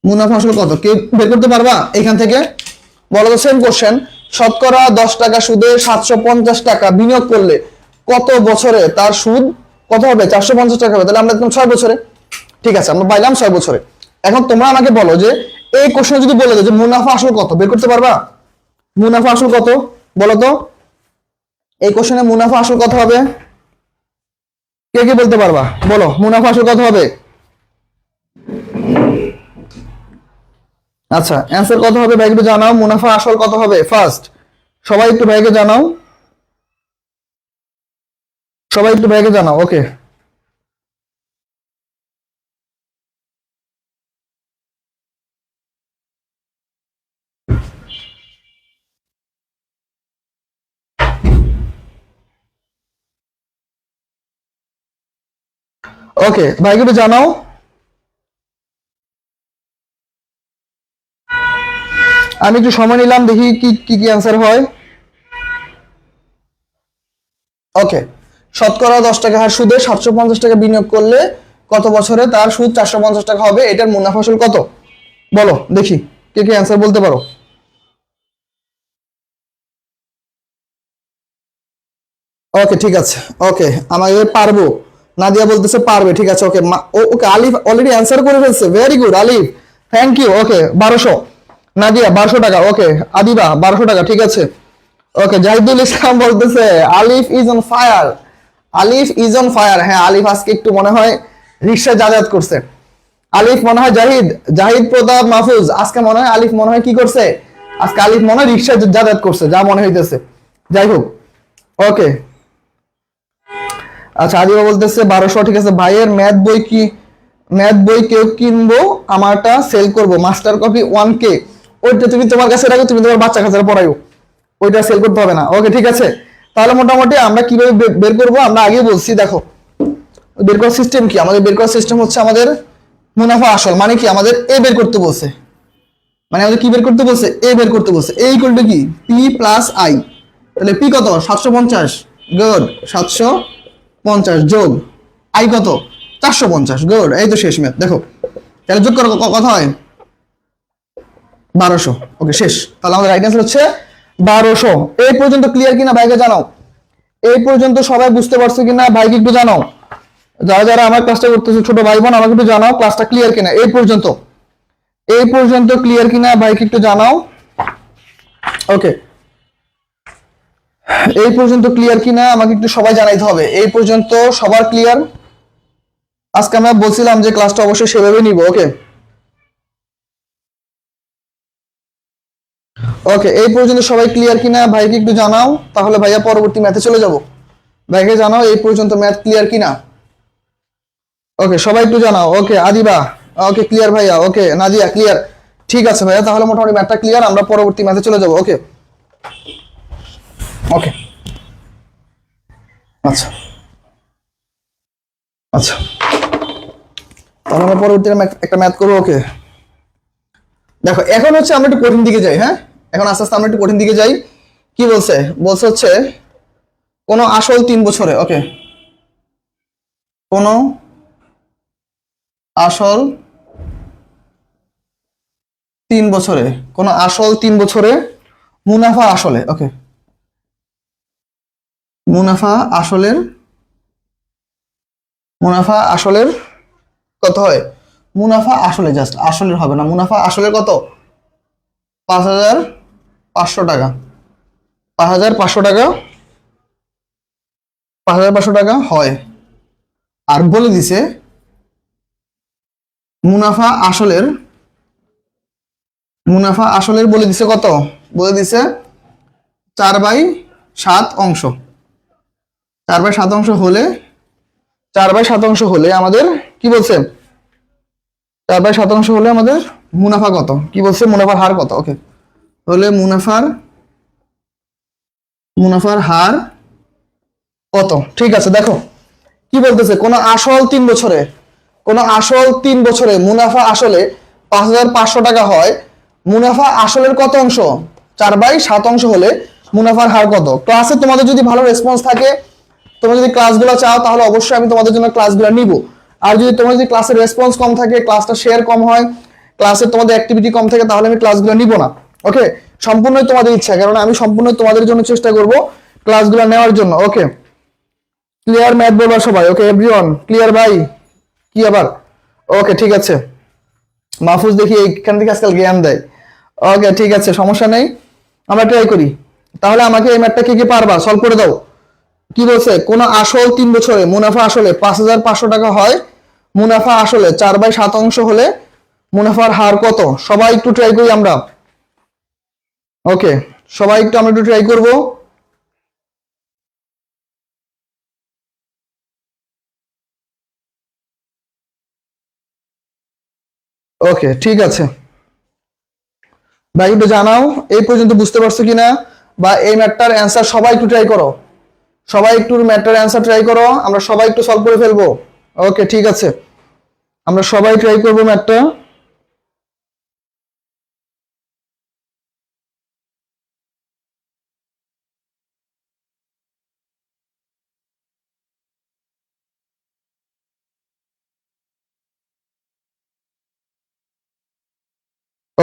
মুনাফা আসল কত কে বের করতে পারবা এখান থেকে? বলো তো, সেম কোশ্চেন। শতকরা 10 টাকা সুদে 750 টাকা বিনিয়োগ করলে কত বছরে তার সুদ কত হবে? 450 টাকা হবে। তাহলে আমরা একদম 6 বছরে। ঠিক আছে, আমরা পাইলাম 6 বছরে। এখন তোমরা আমাকে বলো যে এই কোশ্চেন যদি বলে দাও যে মুনাফা আসল কত, বের করতে পারবা? মুনাফা আসল কত বলো তো, এই কোশ্চেনে মুনাফা আসল কত হবে? কে কে বলতে পারবা? বলো মুনাফা আসল কত হবে? আচ্ছা, অ্যান্সার কত হবে ভাই একটু জানাও। মুনাফা আসল কত হবে ফার্স্ট? সবাই একটু ভাইকে জানাও, সবাই একটু ভাইকে জানাও। ওকে, ওকে ভাইকে একটু জানাও। আমি একটু সময় নিলাম, দেখি কি কি কি অ্যান্সার হয়। ওকে, শতকরা 10 টাকা হার সুদে 750 টাকা বিনিয়োগ করলে কত বছরে তার সুদ 450 টাকা হবে? এটার মুনাফা আসল কত বলো দেখি, কে কে অ্যান্সার বলতে পারো? ওকে ঠিক আছে, ওকে আমাকে পারবো, নাদিয়া বলতেছে পারবে। ঠিক আছে, ওকে ওকে আলিফ অলরেডি অ্যান্সার করে ফেলছে, very good Alif, thank you. ওকে 1200, নাদিয়া 1200 টাকা। ওকে আদিবা 1200 টাকা, ঠিক আছে। ওকে জাহিদুল ইসলাম বলতেছে আলিফ is on fire, Alif is on fire. হ্যাঁ আলিফ আজকে একটু মনে হয় রিক্সা যাতায়াত করছে। আলিফ মনে হয় জাহিদ, জাহিদ প্রতাপ মাহফুজ, আজকে মনে হয় আলিফ মনে হয় কি করছে, আজকে আলিফ মনে হয় রিক্সা যাতায়াত করছে যা মনে হইতেছে। যাই হোক, ওকে আচ্ছা আদিবা বলতেছে 1200, ঠিক আছে। ভাইয়ের ম্যাথ বই কি, ম্যাথ বই কেউ কিনবো, আমারটা সেল করব, মাস্টার কপি 1K, ওইটা তুমি তোমার কাছে রাখো, তুমি তোমার বাচ্চা কাছে পড়াইও, ওইটা সেল করতে হবে না। ওকে ঠিক আছে, তাহলে মোটামুটি আমরা কিভাবে বের করব আমরা আগে বলছি। দেখো বের করার সিস্টেম কি, আমাদের বের করার সিস্টেম হচ্ছে আমাদের মুনাফা আসল মানে কি, আমাদের এ বের করতে বলছে, মানে আমাদের কি বের করতে বলছে, এ বের করতে বলছে। এ ইকুয়াল টু কি, পি প্লাস আই। তাহলে পি কত 750, গুড, 750 যোগ আই কত 450, গুড, এই তো শেষ ম্যাথ। দেখো তাহলে যোগ করো কত হয় 1200। ওকে শেষ, তাহলে আমাদের রাইট অ্যান্সার হচ্ছে 1200। এই পর্যন্ত ক্লিয়ার কিনা ভাইকে জানাও, এই পর্যন্ত সবাই বুঝতে পারছো কিনা ভাইকে একটু জানাও। যারা যারা আমার ক্লাসটা করতেছে ছোট ভাই বোন আমাকে একটু জানাও ক্লাসটা ক্লিয়ার কিনা, এই পর্যন্ত, এই পর্যন্ত ক্লিয়ার কিনা ভাইকে একটু জানাও। ওকে এই পর্যন্ত ক্লিয়ার কিনা আমাকে একটু সবাই জানাইতে হবে, এই পর্যন্ত সবার ক্লিয়ার? আজকে আমরা বলছিলাম যে ক্লাসটা অবশ্যই সেভাবে নিব। ওকে ওকে এই পর্যন্ত সবাই ক্লিয়ার কিনা ভাইকে একটু জানাও, তাহলে ভাইয়া পরবর্তী ম্যাথে চলে যাব। ভাইকে জানাও এই পর্যন্ত ম্যাথ ক্লিয়ার কিনা। ওকে সবাই একটু জানাও। ওকে আদিবা ওকে ক্লিয়ার ভাইয়া, ওকে নাজিয়া ক্লিয়ার। ঠিক আছে ভাইয়া, তাহলে মোটামুটি ম্যাথটা ক্লিয়ার, আমরা পরবর্তী ম্যাথে চলে যাব। ওকে ওকে আচ্ছা আচ্ছা, তাহলে আমরা পরবর্তী একটা ম্যাথ করবো। ওকে দেখো এখন হচ্ছে আমরা একটু কঠিন দিকে যাই। হ্যাঁ এখন আস্তে আস্তে আমরা একটু কঠিন দিকে যাই। কি বলছে, বলছে হচ্ছে কোনো আসল 3 বছরে, ওকে কোনো আসল 3 বছরে, কোনো আসল 3 বছরে মুনাফা আসলে, ওকে মুনাফা আসলের, মুনাফা আসলের কত হয়, মুনাফা আসলে জাস্ট আসলের হবে না, মুনাফা আসলের কত 5500 টাকা, 5500 টাকা, 5500 টাকা হয়। আর বলে দিছে মুনাফা আসলের, মুনাফা আসলের বলে দিছে কত, বলে দিছে 4/7 অংশ, 4/7 অংশ হলে, 4/7 অংশ হলে আমাদের কি বলছে, 4/7 অংশ হলে আমাদের মুনাফা কত, কি বলছে মুনাফার হার কত। ওকে হলে মুনাফার, মুনাফার হার কত। ঠিক আছে দেখো কি বলতেছে, কোন আসল 3 বছরে, কোন আসল 3 বছরে মুনাফা আসলে 5500 টাকা হয়, মুনাফা আসলের কত অংশ 4/7 অংশ হলে মুনাফার হার কত। ক্লাসে তোমাদের যদি ভালো রেসপন্স থাকে তোমরা যদি ক্লাসগুলো চাও তাহলে অবশ্যই আমি তোমাদের জন্য ক্লাসগুলো নিব। আর যদি তোমার যদি ক্লাসের রেসপন্স কম থাকে, ক্লাসটা শেয়ার কম হয়, ক্লাসে তোমাদের অ্যাক্টিভিটি কম থাকে, তাহলে আমি ক্লাসগুলো নিব না। ওকে, সম্পূর্ণই তোমাদের ইচ্ছা, কারণ আমি সম্পূর্ণ তোমাদের জন্য চেষ্টা করব ক্লাসগুলো নেওয়ার জন্য। ওকে, ক্লিয়ার ম্যাথ বলবা সবাই? ওকে এভরিওয়ান, ক্লিয়ার ভাই? কি আবার? ওকে ঠিক আছে, মাহফুজ দেখি এইখান থেকে আজকাল জ্ঞান দেয়। ওকে ঠিক আছে, সমস্যা নেই, আমরা ট্রাই করি। তাহলে আমাকে এই ম্যাথটা কি পারবা সলভ করে দাও। কি বলছে, কোন আসল 3 বছরে মুনাফা আসলে 5,500 টাকা হয়, মুনাফা আসলে 4/7 হলে মুনাফার হার কত? সবাই একটু ট্রাই করি আমরা। ওকে, সবাই একটু আমরা একটু ট্রাই করব। ওকে ঠিক আছে ভাই, একটু জানাও এই পর্যন্ত বুঝতে পারছো কিনা, বা এই ম্যাথটার অ্যান্সার সবাই একটু ট্রাই করো। সবাই একটু ম্যাথটার অ্যান্সার ট্রাই করো, আমরা সবাই একটু সলভ করে ফেলবো। ওকে ঠিক আছে, আমরা সবাই ট্রাই করবো ম্যাথটা।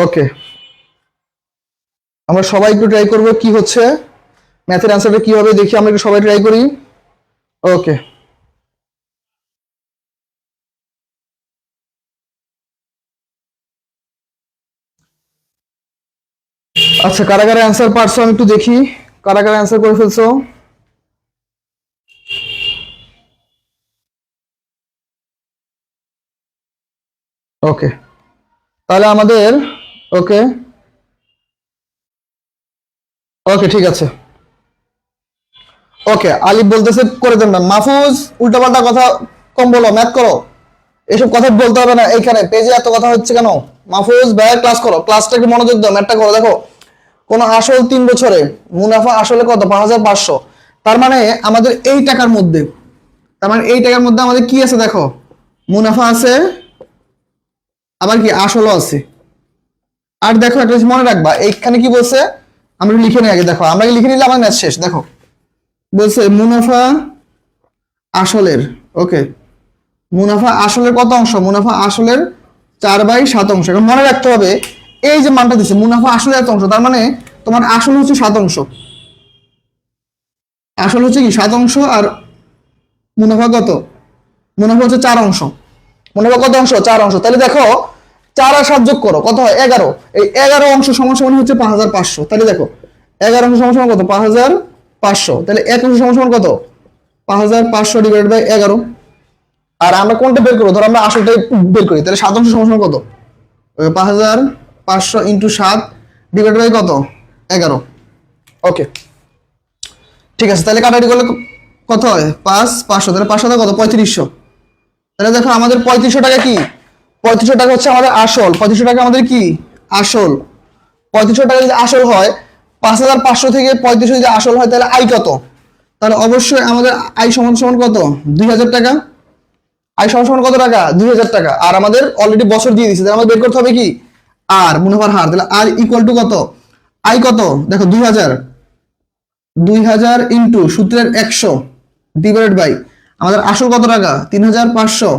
ওকে, আমরা সবাই একটু ট্রাই করবো কি হচ্ছে, ম্যাথের অ্যান্সারটা কি হবে দেখি, আমরা একটু সবাই ট্রাই করি। ওকে, আচ্ছা কারা কারা অ্যান্সার পারছো আমি একটু দেখি, কারা কারা অ্যান্সার করে ফেলছো। ওকে, তাহলে আমাদের, ওকে ওকে ঠিক আছে। ওকে, আলিফ বলতেছে করে দেন না, মাহফুজ উল্টাপাল্টা কথা কম বলো, ম্যাথ করো, এসব কথা বলতে হবে না এইখানে, পেজে এত কথা হচ্ছে কেন? মাহফুজ ভাইয়ের ক্লাস করো, ক্লাসটা একটু মনোযোগ দাও, ম্যাথটা করো। দেখো, কোন আসল 3 বছরে মুনাফা আসলে কত? 5,500। তার মানে আমাদের এই টাকার মধ্যে, তার মানে এই টাকার মধ্যে আমাদের কি আছে দেখো, মুনাফা আছে, আবার কি আসলও আছে। আর দেখো একটা জিনিস মনে রাখবা, এইখানে কি বলছে, আমরা লিখে নিই আগে। দেখো, আমরা লিখে নিলে আমার ম্যাথ শেষ। দেখো বলছে মুনাফা আসলের, ওকে, মুনাফা আসলের কত অংশ? মুনাফা আসলের 4/7। এখন মনে রাখতে হবে এই যে মানটা দিচ্ছে মুনাফা আসলে এত অংশ, তার মানে তোমার আসল হচ্ছে 7 আসল হচ্ছে কি 7, আর মুনাফা কত? মুনাফা হচ্ছে 4। মুনাফা কত অংশ? 4। তাহলে দেখো 4 আর 7 যোগ করো, কত হয়? 11। এই 11 অংশ সমান সমান হচ্ছে 5,500। তাহলে দেখো 11 অংশ সমান সমান কত? 5,500। তাহলে 1 অংশ সমান সমান কত? 5,500 ডিভাইড বাই 11। আর আমরা কোনটা বের করবো? ধরো আমরা আসলটাই বের করি, তাহলে 7 অংশ সমান সমান কত? 5,500 ইন্টু 7 ডিভাইড বাই কত? 11। ওকে ঠিক আছে, তাহলে কাটাকাটি করলে কত হয়? 5,500, তাহলে 500 কত? 3,500। তাহলে দেখো আমাদের 3,500 টাকা কি? 3,500 টাকা হচ্ছে আমাদের আসল। 3,500 টাকা আমাদের কি? আসল। 3,500 টাকা যদি আসল হয়, 5,500 থেকে 3,500 যদি আসল হয়, তাহলে আয় কত? তাহলে অবশ্যই আমাদের আয় সমান সমান কত? 2,000 টাকা। আয় সমান সমান কত টাকা? 2,000 টাকা। আর আমাদের অলরেডি বছর দিয়ে দিচ্ছে, তাহলে আমাদের বের করতে হবে কি? আর মুনাফার হার। তাহলে আর ইকুয়াল টু কত? আয় কত? দেখো 2,000, 2,000 ইন্টু সূত্রের 100 ডিভাইডেড বাই আমাদের আসল কত টাকা? 3,500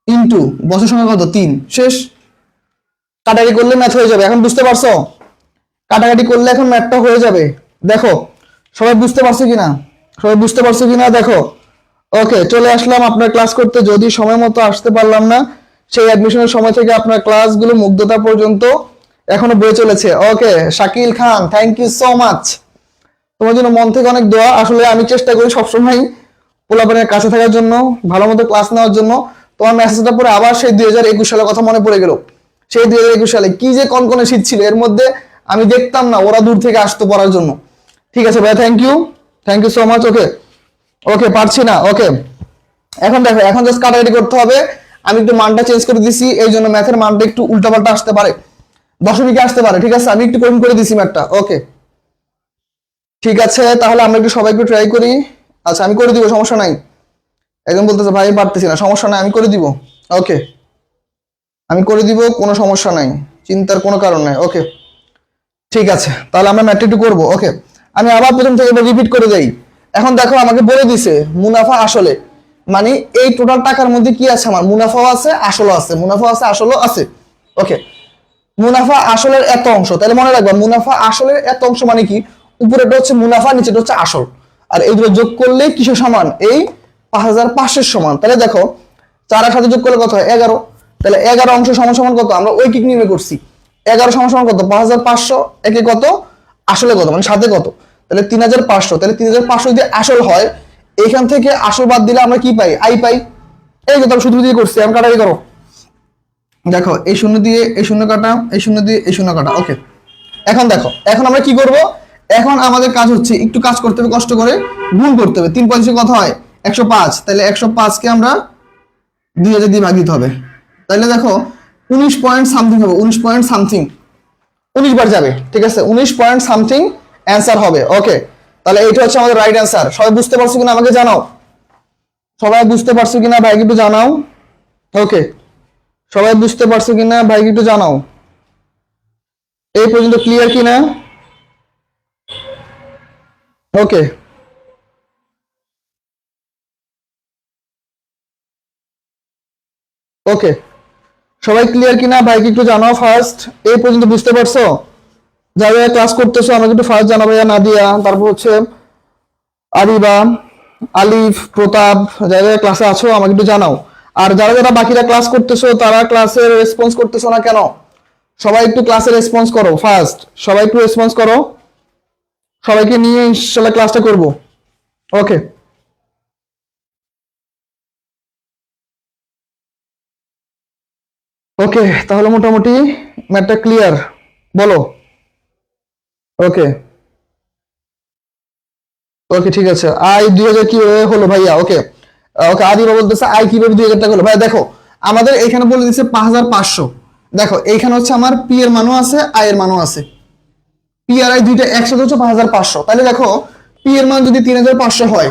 ইন্টু বছর সংখ্যা কত? 3। শেষ। কাটাকাটি করলে ম্যাথ হয়ে যাবে। এখন বুঝতে পারছো? কাটাকাটি করলে এখন ম্যাথটা হয়ে যাবে। দেখো সবাই বুঝতে পারছো কিনা, সবাই বুঝতে পারছো কিনা দেখো। ওকে, চলে আসলাম আপনার ক্লাস করতে। যদি সময় মতো আসতে পারলাম না, সেই অ্যাডমিশনের সময় থেকে আপনার ক্লাসগুলো মুগ্ধতা পর্যন্ত এখনো বয়ে চলেছে। ওকে শাকিল খান, থ্যাংক ইউ সো মাচ, তোমার জন্য মন থেকে অনেক দোয়া। আসলে আমি চেষ্টা করি সবসময় পোলাপানের কাছে থাকার জন্য, ভালো মতো ক্লাস নেওয়ার জন্য। তোমার মেসেজটা পরে আবার সেই 2021 সালের কথা মনে পড়ে গেল। সেই 2021 সালে কি যে কনকনে শীত ছিল, এর মধ্যে আমি দেখতাম না ওরা দূর থেকে আসতো পড়ার জন্য। ঠিক আছে ভাই, thank you, thank you so much. Okay okay, পারছি না। ওকে, এখন দেখো, এখন জাস্ট কাটাকাটি করতে হবে। আমি একটু মানটা চেঞ্জ করে দিছি, এই জন্য ম্যাথের মানটা একটু উল্টাপাল্টা আসতে পারে, দশমিকে আসতে পারে। ঠিক আছে, আমি একটু কঠিন করে দিছি ম্যাথটা। ওকে ঠিক আছে, তাহলে আমরা একটু সবাই একটু ট্রাই করি। আচ্ছা আমি করে দিব, সমস্যা নাই। একজন বলতেছে ভাই পারতেছি না, সমস্যা নাই, আমি করে দিব। ওকে, আমি করে দিব, কোনো সমস্যা নাই, চিন্তার কোনো কারণ নাই। ওকে ঠিক আছে, তাহলে আমরা ম্যাথটা একটু করবো। ওকে, আমি আবার প্রথম থেকে রিপিট করে দেই। এখন দেখো আমাকে বলে দিছে মুনাফা আসলে, মানে এই টোটাল টাকার মধ্যে কি আছে, আমার মুনাফাও আছে আসলও আছে, মুনাফা আছে আসলও আছে। ওকে, মুনাফা আসলের এত অংশ, তাহলে মনে রাখবা মুনাফা আসলের এত অংশ মানে কি, উপরেটা হচ্ছে মুনাফা, নিচেটা হচ্ছে আসল, আর এই দুটো যোগ করলে কিসের সমান, এই 5500 সমান। তাহলে দেখো 4 এর সাথে যোগ করলে কত হয়, 11। তাহলে 11 অংশ সমান সমান কত, আমরা ঐকিক নির্ণয় করছি, 11 সমান সমান কত, 5500, একে কত আসলে কত, মানে সাথে কত, তাহলে 3500। তাহলে 3500 যদি আসল হয়, এখান থেকে আসল বাদ দিলে আমরা কি পাই, আই পাই। এই কথা শুধু দিয়ে করছি, আমি কাটাই করো, দেখো এই শূন্য দিয়ে এই শূন্য কাটা, এই শূন্য দিয়ে এই শূন্য কাটা। ওকে, এখন দেখো এখন আমরা কি করব, এখন আমাদের কাজ হচ্ছে একটু কাজ করতে হবে, কষ্ট করে গুণ করতে হবে। 3 পঞ্চাশে কত হয়, 105। তাহলে 105 কে আমরা 2000 দিয়ে ভাগ দিতে হবে। তাহলে দেখো 19 পয়েন্ট সামথিং হবে, 19 পয়েন্ট সামথিং, 19 বার যাবে, ঠিক আছে, 19 পয়েন্ট সামথিং অ্যান্সার হবে। ওকে, তাহলে এটা হচ্ছে আমাদের রাইট অ্যান্সার। সবাই বুঝতে পারছো কিনা আমাকে জানাও, সবাই বুঝতে পারছো কিনা ভাইকে একটু জানাও। ওকে, সবাই বুঝতে পারছো কিনা ভাইকে একটু জানাও, এই পর্যন্ত ক্লিয়ার কিনা। ওকে, ওকে, সবাই ক্লিয়ার কিনা ভাইকে একটু জানাও ফার্স্ট, এই পর্যন্ত বুঝতে পারছো, যারা ক্লাস করতেছো আমাকে একটু ফার্স্ট জানাবো, নাদিয়া, তারপর হচ্ছে আরিবা, আলিফ, প্রতাপ, যারা ক্লাসে আছো আমাকে একটু জানাও। আর যারা যারা বাকিরা ক্লাস করতেছো তারা ক্লাসে রেসপন্স করতেছো না কেন, সবাই একটু ক্লাসে রেসপন্স করো ফার্স্ট, সবাই একটু রেসপন্স করো, সবাইকে নিয়ে ইনশাআল্লাহ ক্লাসটা করব। ওকে, ওকে, তাহলে মোটামুটি ম্যাথটা ক্লিয়ার, বলো। ওকে, ওকে, ঠিক আছে। আই 2000 কিভাবে হলো ভাইয়া, ওকে, ওকে, আদিবা বলতেছে আই কিভাবে 2000 টাকা হলো, ভাইয়া দেখো আমাদের এখানে বলে দিচ্ছে 5500, দেখো এইখানে হচ্ছে আমার পি এর মানও আছে, আই এর মানও আছে, পি আর আই দুইটা একসাথে হচ্ছে 5500। তাহলে দেখো পি এর মান যদি 3500 হয়,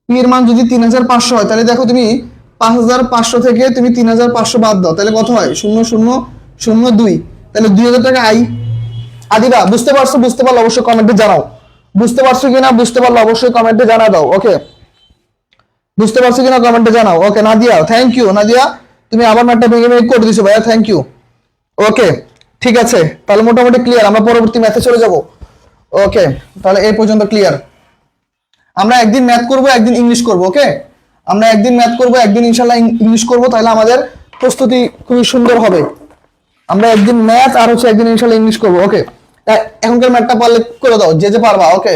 পি এর মান যদি 3500 হয়, তাহলে দেখো তুমি 5500 থেকে তুমি 3500 বাদ দাও, তাহলে কত হয়, 0002, তাহলে 2000 টাকা আই। আদিবা বুঝতে পারছো, বুঝতে পারলে অবশ্যই কমেন্টে জানাও, বুঝতে পারছো কিনা, বুঝতে পারলে অবশ্যই কমেন্টে জানা দাও। ওকে, বুঝতে পারছো কিনা কমেন্টে জানাও। ওকে, নাদিয়া, থ্যাংক ইউ নাদিয়া, তুমি আবার ম্যাটটা ভেঙে ভেঙে করে দিছো ভাইয়া, থ্যাংক ইউ। ওকে, ঠিক আছে, তাহলে মোটামুটি ক্লিয়ার, আমরা পরবর্তী ম্যাথে চলে যাব। ওকে, তাহলে এই পর্যন্ত ক্লিয়ার। আমরা একদিন ম্যাথ করব, একদিন ইংলিশ করব। ওকে, আমরা একদিন ম্যাথ করব, একদিন ইনশাআল্লাহ ইংলিশ করব, তাহলে আমাদের প্রস্তুতি খুবই সুন্দর হবে। আমরা একদিন ম্যাথ আর হচ্ছে একদিন ইনশাআল্লাহ ইংলিশ করব। ওকে, এখনকার ম্যাথটা পারলে করে দাও, যে যে পারবা। ওকে,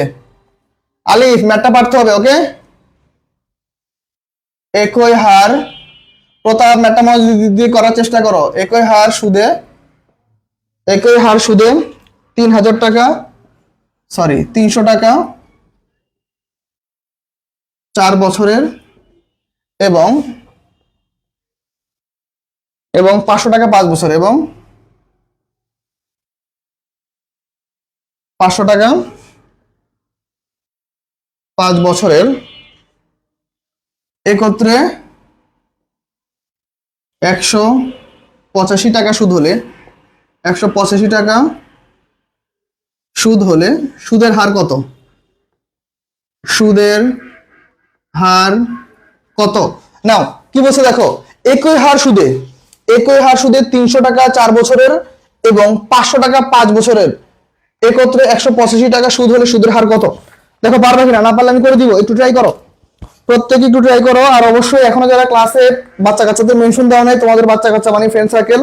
আলিফ ম্যাথটা পারতে হবে। ওকে, একই হার, প্রতাপ ম্যাথটা মনোযোগ দিয়ে করার চেষ্টা করো। একই হার সুদে, একই হার সুদে 3000 টাকা, সরি 300 টাকা 4 বছরের, এবং 500 টাকা 5 বছর, এবং 500 টাকা 5 বছরের, একত্রে 185 টাকা সুদ হলে, 185 টাকা সুদ হলে সুদের হার কত, সুদের হার কত। নাও কি বলছে দেখো, একই হার সুদে, একই হার সুদে 300 টাকা 4 বছরের এবং 500 টাকা 5 বছরের, একত্রে 185 টাকা সুদ হলে সুদের হার কত। দেখো পারবে কিনা, না পারলে আমি করে দিব, একটু ট্রাই করো, প্রত্যেকে একটু ট্রাই করো। আর অবশ্যই এখনো যারা ক্লাসে বাচ্চা কাচ্চাদের মেনশন দেওয়া নাই, তোমাদের বাচ্চা কাচ্চা মানে ফ্রেন্ড সার্কেল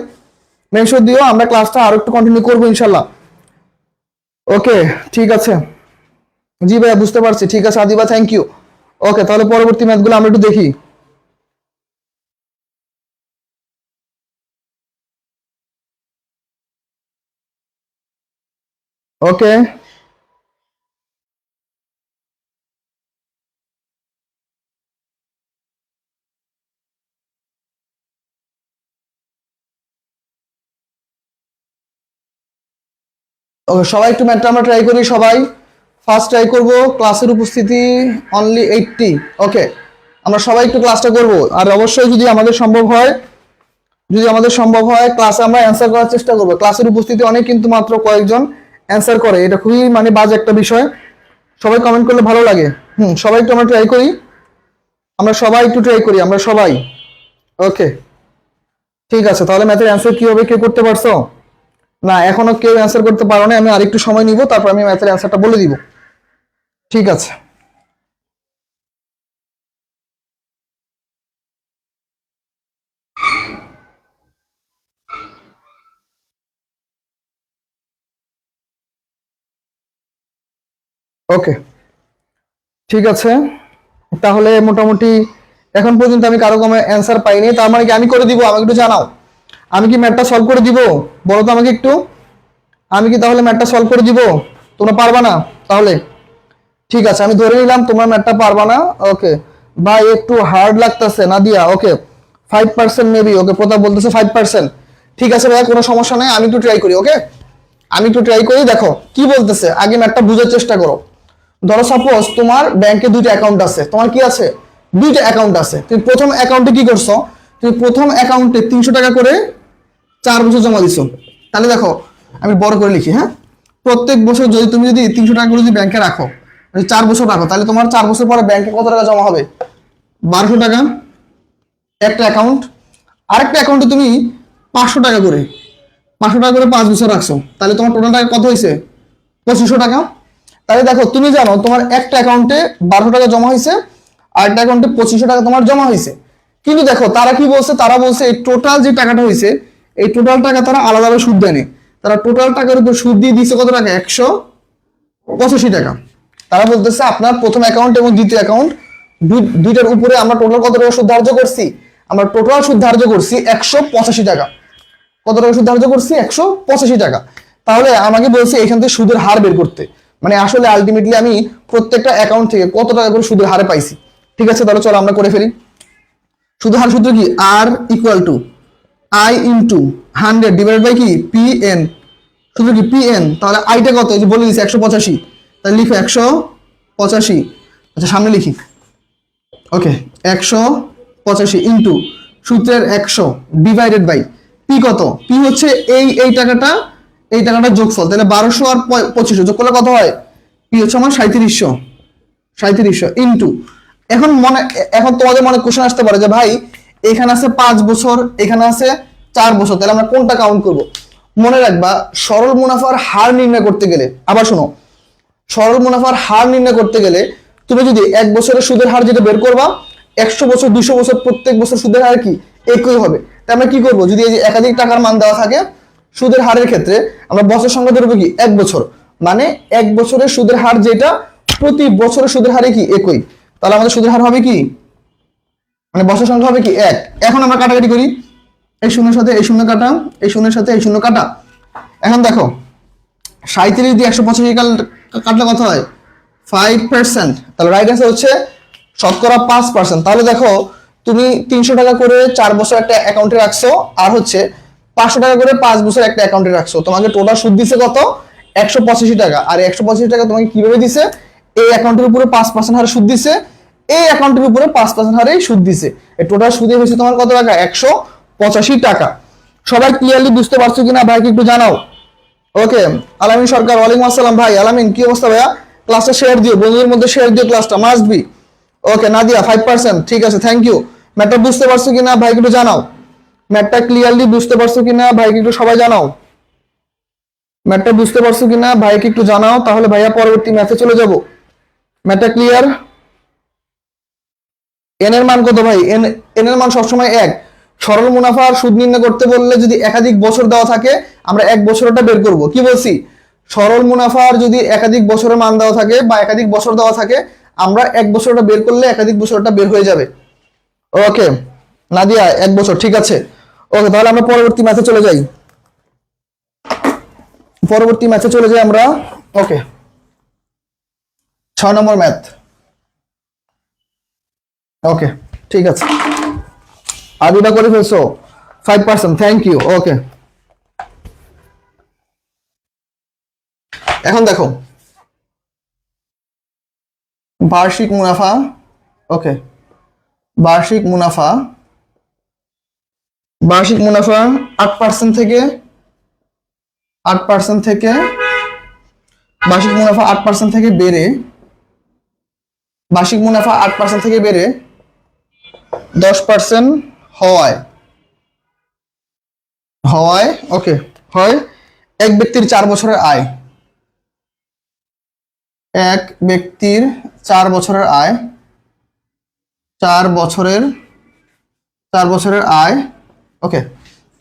মেনশন দিও, আমরা ক্লাসটা আরো একটু কন্টিনিউ করবো ইনশাল্লাহ। ওকে, ঠিক আছে, জি ভাইয়া বুঝতে পারছি, ঠিক আছে আদিবা, থ্যাংক ইউ। ওকে, তাহলে পরবর্তী ম্যাথগুলো আমরা একটু দেখি। ওকে, ওকে, সবাই একটু ম্যাথটা আমরা ট্রাই করি, সবাই ফার্স্ট ট্রাই করব। ক্লাসের উপস্থিতি অনলি 80। ওকে, আমরা সবাই একটু ক্লাসটা করব, আর অবশ্যই যদি আমাদের সম্ভব হয়, যদি আমাদের সম্ভব হয় ক্লাসে আমরা অ্যান্সার করার চেষ্টা করব। ক্লাসের উপস্থিতি অনেক, কিন্তু মাত্র কয়েকজন অ্যান্সার করে, এটা খুবই মানে বাজে একটা বিষয়, সবাই কমেন্ট করলে ভালো লাগে। সবাই একটু আমরা ট্রাই করি, আমরা সবাই একটু ট্রাই করি, আমরা সবাই। ওকে ঠিক আছে, তাহলে ম্যাথের অ্যান্সার কি হবে, কেউ করতে পারছো? না এখনো কেউ অ্যান্সার করতে পারো না, আমি আরেকটু সময় নিব, তারপর আমি ম্যাথের অ্যান্সারটা বলে দিব। ঠিক আছে, ওকে ঠিক আছে। তাহলে মোটামুটি এখন পর্যন্ত আমি কারো কমে অ্যান্সার পাইনি, তার মানে কি আমি করে দিব? আমাকে একটু জানাও, আমি কি ম্যাথটা সলভ করে দিব? বলো তো আমাকে একটু, আমি কি তাহলে ম্যাথটা সলভ করে দিব? তোমরা পারবা না তাহলে? ঠিক আছে, আমি ধরে নিলাম তোমরা ম্যাথটা পারবা না। ওকে ভাই একটু হার্ড লাগতেছে নাদিয়া। ওকে 5% মেবি। ওকে প্রতাপ বলতেছে 5%। ঠিক আছে ভাইয়া, কোনো সমস্যা নাই, আমি একটু ট্রাই করি। ওকে আমি একটু ট্রাই করি, দেখো কি বলতেছে, আগে ম্যাথটা বুঝার চেষ্টা করো। ধরো সাপোজ তোমার ব্যাংকে দুইটা অ্যাকাউন্ট আছে, তোমার কি আছে? দুইটা অ্যাকাউন্ট আছে। তুমি প্রথম অ্যাকাউন্টে কি করছো? তুমি প্রথম অ্যাকাউন্টে 300 টাকা করে 4 বছর জমা দিছো। তাহলে দেখো আমি বড় করে লিখি, হ্যাঁ, প্রত্যেক বছর যদি তুমি 300 টাকা করে যদি ব্যাংকে রাখো, 4 বছর রাখো, তাহলে তোমার 4 বছর পরে ব্যাংকে কত টাকা জমা হবে? 1200 টাকা একটা অ্যাকাউন্ট। আরেকটা অ্যাকাউন্টে তুমি 500 টাকা করে, 500 টাকা করে 5 বছর রাখছো, তাহলে তোমার টোটাল টাকা কত হয়েছে? 2500 টাকা। তাহলে দেখো তুমি জানো তোমার একটা অ্যাকাউন্টে 1200 টাকা জমা হয়েছে, আর একটা অ্যাকাউন্টে 2500 টাকা তোমার জমা হয়েছে। কিন্তু দেখো তারা কি বলছে, তারা বলছে এই টোটাল যে টাকাটা হয়েছে, এই টোটাল টাকা তারা আলাদাভাবে সুদ দেয়নি। তারা টোটাল টাকার উপর সুদ দিয়ে দিচ্ছে কত টাকা? 185 টাকা। তারা বলতেছে আপনার প্রথম অ্যাকাউন্ট এবং দ্বিতীয় অ্যাকাউন্ট দুইটার উপরে আমরা টোটাল কত টাকা সুদ ধার্য করছি? আমরা টোটাল সুদ ধার্য করছি 185 টাকা। কত টাকা সুদ ধার্য করছি? 185 টাকা। তাহলে আমাকে বলছে এখান থেকে সুদের হার বের করতে, মানে আসলে আলটিমেটলি আমি প্রত্যেকটা অ্যাকাউন্ট থেকে কত টাকা করে সুদের হারে পাইছি। ঠিক আছে, তাহলে চলো আমরা করে ফেলি। সুদের হার সূত্র কি? R equal to I into 100 divide by কি পি এন। সূত্র কি পি এন। তাহলে আইটা কত? এই যে বলে দিচ্ছি 185, তাহলে লিখো 185। আচ্ছা সামনে লিখি। ওকে 185 ইন্টু সূত্রের 100 ডিভাইডেড বাই পি কত? পি হচ্ছে এই টাকাটা, এই টাকাটা যোগফল, তাহলে 1200 আর 2500 যোগ করলে কত হয়? পি হচ্ছে আমার 3700 ইন্টু, এখন তোমাদের মনে কোশ্চেন আসতে পারে যে ভাই এখানে আছে 5 বছর, এখানে আছে 4 বছর, তাহলে আমরা কোনটা কাউন্ট করব? মনে রাখবা সরল মুনাফার হার নির্ণয় করতে গেলে, আবার শোনো, সরল মুনাফার হার নির্ণয় করতে গেলে তুমি যদি 1 বছরের সুদের হার যেটা বের করবা, 100 বছর 200 বছর প্রত্যেক বছর সুদের হার কি একই হবে। তাই আমরা কি করব? যদি এই যে একাধিক টাকার মান দেওয়া থাকে সুদের হারের ক্ষেত্রে, আমরা বছর সংখ্যা ধরবো কি 1 বছর, মানে 1 বছরের সুদের হার যেটা প্রতি বছরের সুদের হারে কি একই, তাহলে আমাদের সুদের হার হবে কি, মানে বছর সংখ্যা হবে কি 1। এখন আমরা কাটাকাটি করি, এই শূন্যের সাথে এই শূন্য কাটা, এই শূন্যের সাথে এই শূন্য কাটা। এখন দেখো 37 দিয়ে 185 কাটলে কত হয়? 5%। তাহলে রাইট অ্যান্সার হচ্ছে শতকরা 5%। তাহলে দেখো তুমি 300 টাকা করে 4 বছর একটা অ্যাকাউন্টে রাখছো, আর হচ্ছে 500 টাকা করে 5 বছর একটা অ্যাকাউন্টে রাখছো, তোমাকে টোটাল সুদ দিছে কত? 185 টাকা। আর 185 টাকা তোমাকে কিভাবে দিছে? এই অ্যাকাউন্টের উপরে 5% হারে সুদ দিছে, এই অ্যাকাউন্টের উপরে 5% হারে সুদ দিছে। এই টোটাল সুদে হয়েছে তোমার কত টাকা? 185 টাকা। সবাই ক্লিয়ারলি বুঝতে পারছো কিনা ভাইকে একটু জানাও। ওকে আলামিন সরকার, ওয়ালাইকুম আসসালাম ভাই। আলামিন কি অবস্থা ভাইয়া? ক্লাসটা শেয়ার দিও, বন্ধুদের মধ্যে শেয়ার দিও, ক্লাসটা মাস্ট বি। ওকে নাদিয়া 5%, ঠিক আছে, থ্যাংক ইউ। ম্যাটটা বুঝতে পারছো কিনা ভাইকে একটু জানাও। ম্যাটটা ক্লিয়ারলি বুঝতে পারছো কিনা ভাইকে একটু সবাই জানাও। ম্যাটটা বুঝতে পারছো কিনা ভাইকে একটু জানাও, তাহলে ভাইয়া পরবর্তী ম্যাথে চলে যাব। ম্যাটটা ক্লিয়ার? এন এর মান কত ভাই? এন এর মান সবসময় 1। সরল মুনাফার সুদ নির্ণয় করতে বললে যদি একাধিক বছর দেওয়া থাকে, আমরা 1 বছরটা বের করব। কি বলছি? সরল মুনাফার যদি একাধিক বছরের মান দেওয়া থাকে বা একাধিক বছর দেওয়া থাকে, আমরা 1 বছরটা বের করলে একাধিক বছরটা বের হয়ে যাবে। ওকে নাদিয়া 1 বছর, ঠিক আছে। ওকে তাহলে আমরা পরবর্তী ম্যাচে চলে যাই, পরবর্তী ম্যাচে চলে যাই আমরা। ওকে 6 নম্বর ম্যাথ। ওকে ঠিক আছে, আদিবা করে ফেলছো 5%, থ্যাংক ইউ। ওকে এখন দেখো বার্ষিক মুনাফা। ওকে বার্ষিক মুনাফা, বার্ষিক মুনাফা 8% থেকে 8% থেকে বার্ষিক মুনাফা 8% থেকে বেড়ে বার্ষিক মুনাফা 8% থেকে বেড়ে 10% হওয়ায় হওয়ায় ওকে হয় এক ব্যক্তির 4 বছরের আয়। এক ব্যক্তির 4 বছরের আয় 4 বছরের আয় ওকে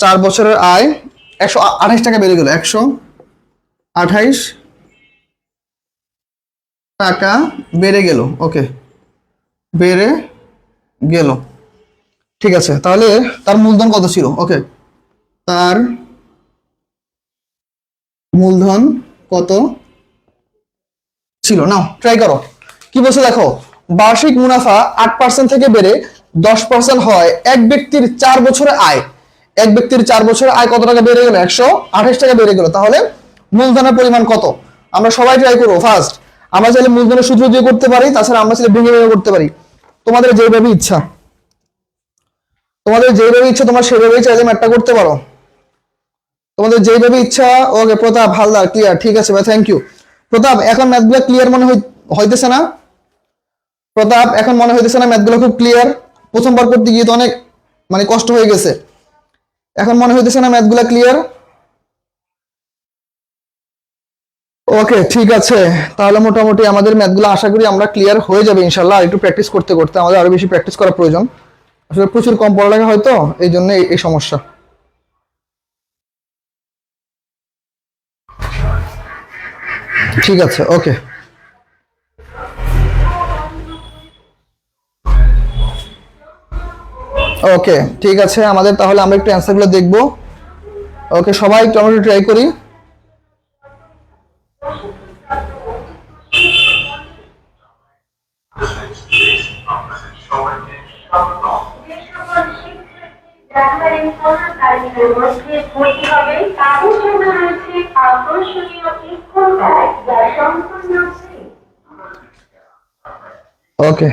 4 বছরের আয় 128 টাকা বেড়ে গেল। 128 টাকা বেড়ে গেল। ওকে বেড়ে গেল। ঠিক আছে, তাহলে তার মূলধন কত ছিল? ওকে তার মূলধন কত ছিল? নাও ট্রাই করো। কি বলছে দেখো, বার্ষিক মুনাফা 8% থেকে বেড়ে 10% হয় এক ব্যক্তির 4 বছরের আয়। এক ব্যক্তির 4 বছরের আয় কত টাকা বেড়ে গেল? 128 টাকা বেড়ে গেল। তাহলে মূলধনের পরিমাণ কত? আমরা সবাই ট্রাই করবো। ফার্স্ট আমরা চাইলে মূলধনের সূত্র দিয়ে করতে পারি, তাছাড়া আমরা চাইলে ভেঙে ভেঙে করতে পারি। তোমাদের যেভাবে ইচ্ছা তোমরা সেভাবেই চাইলে ম্যাথটা করতে পারো। তোমাদের যেভাবে ইচ্ছা। ওকে প্রতাপ হালদার ক্লিয়ার। ঠিক আছে ভাই, থ্যাংক ইউ। প্রতাপ এখন ম্যাথগুলো ক্লিয়ার মনে হইতেছে না? প্রতাপ এখন মনে হইতেছে না ম্যাথগুলো খুব ক্লিয়ার? প্রথমবার করতে গিয়ে তো অনেক কষ্ট হয়ে গেছে। এখন মনে হইতেছে না ম্যাথগুলো ক্লিয়ার? ওকে ঠিক আছে, তাহলে মোটামুটি আমাদের ম্যাথগুলো আশা করি আমরা ক্লিয়ার হয়ে যাবে ইনশাল্লাহ। একটু প্র্যাকটিস করতে করতে আমাদের আরো বেশি প্র্যাকটিস করা প্রয়োজন। আসলে প্রচুর কম পড়ালেখা হয়তো, এই জন্য এই সমস্যা। ঠিক আছে ওকে। ওকে ঠিক আছে, আমাদের তাহলে আমরা একটু অ্যান্সারগুলো দেখবো। ওকে সবাই একটু আমরা ট্রাই করি। ওকে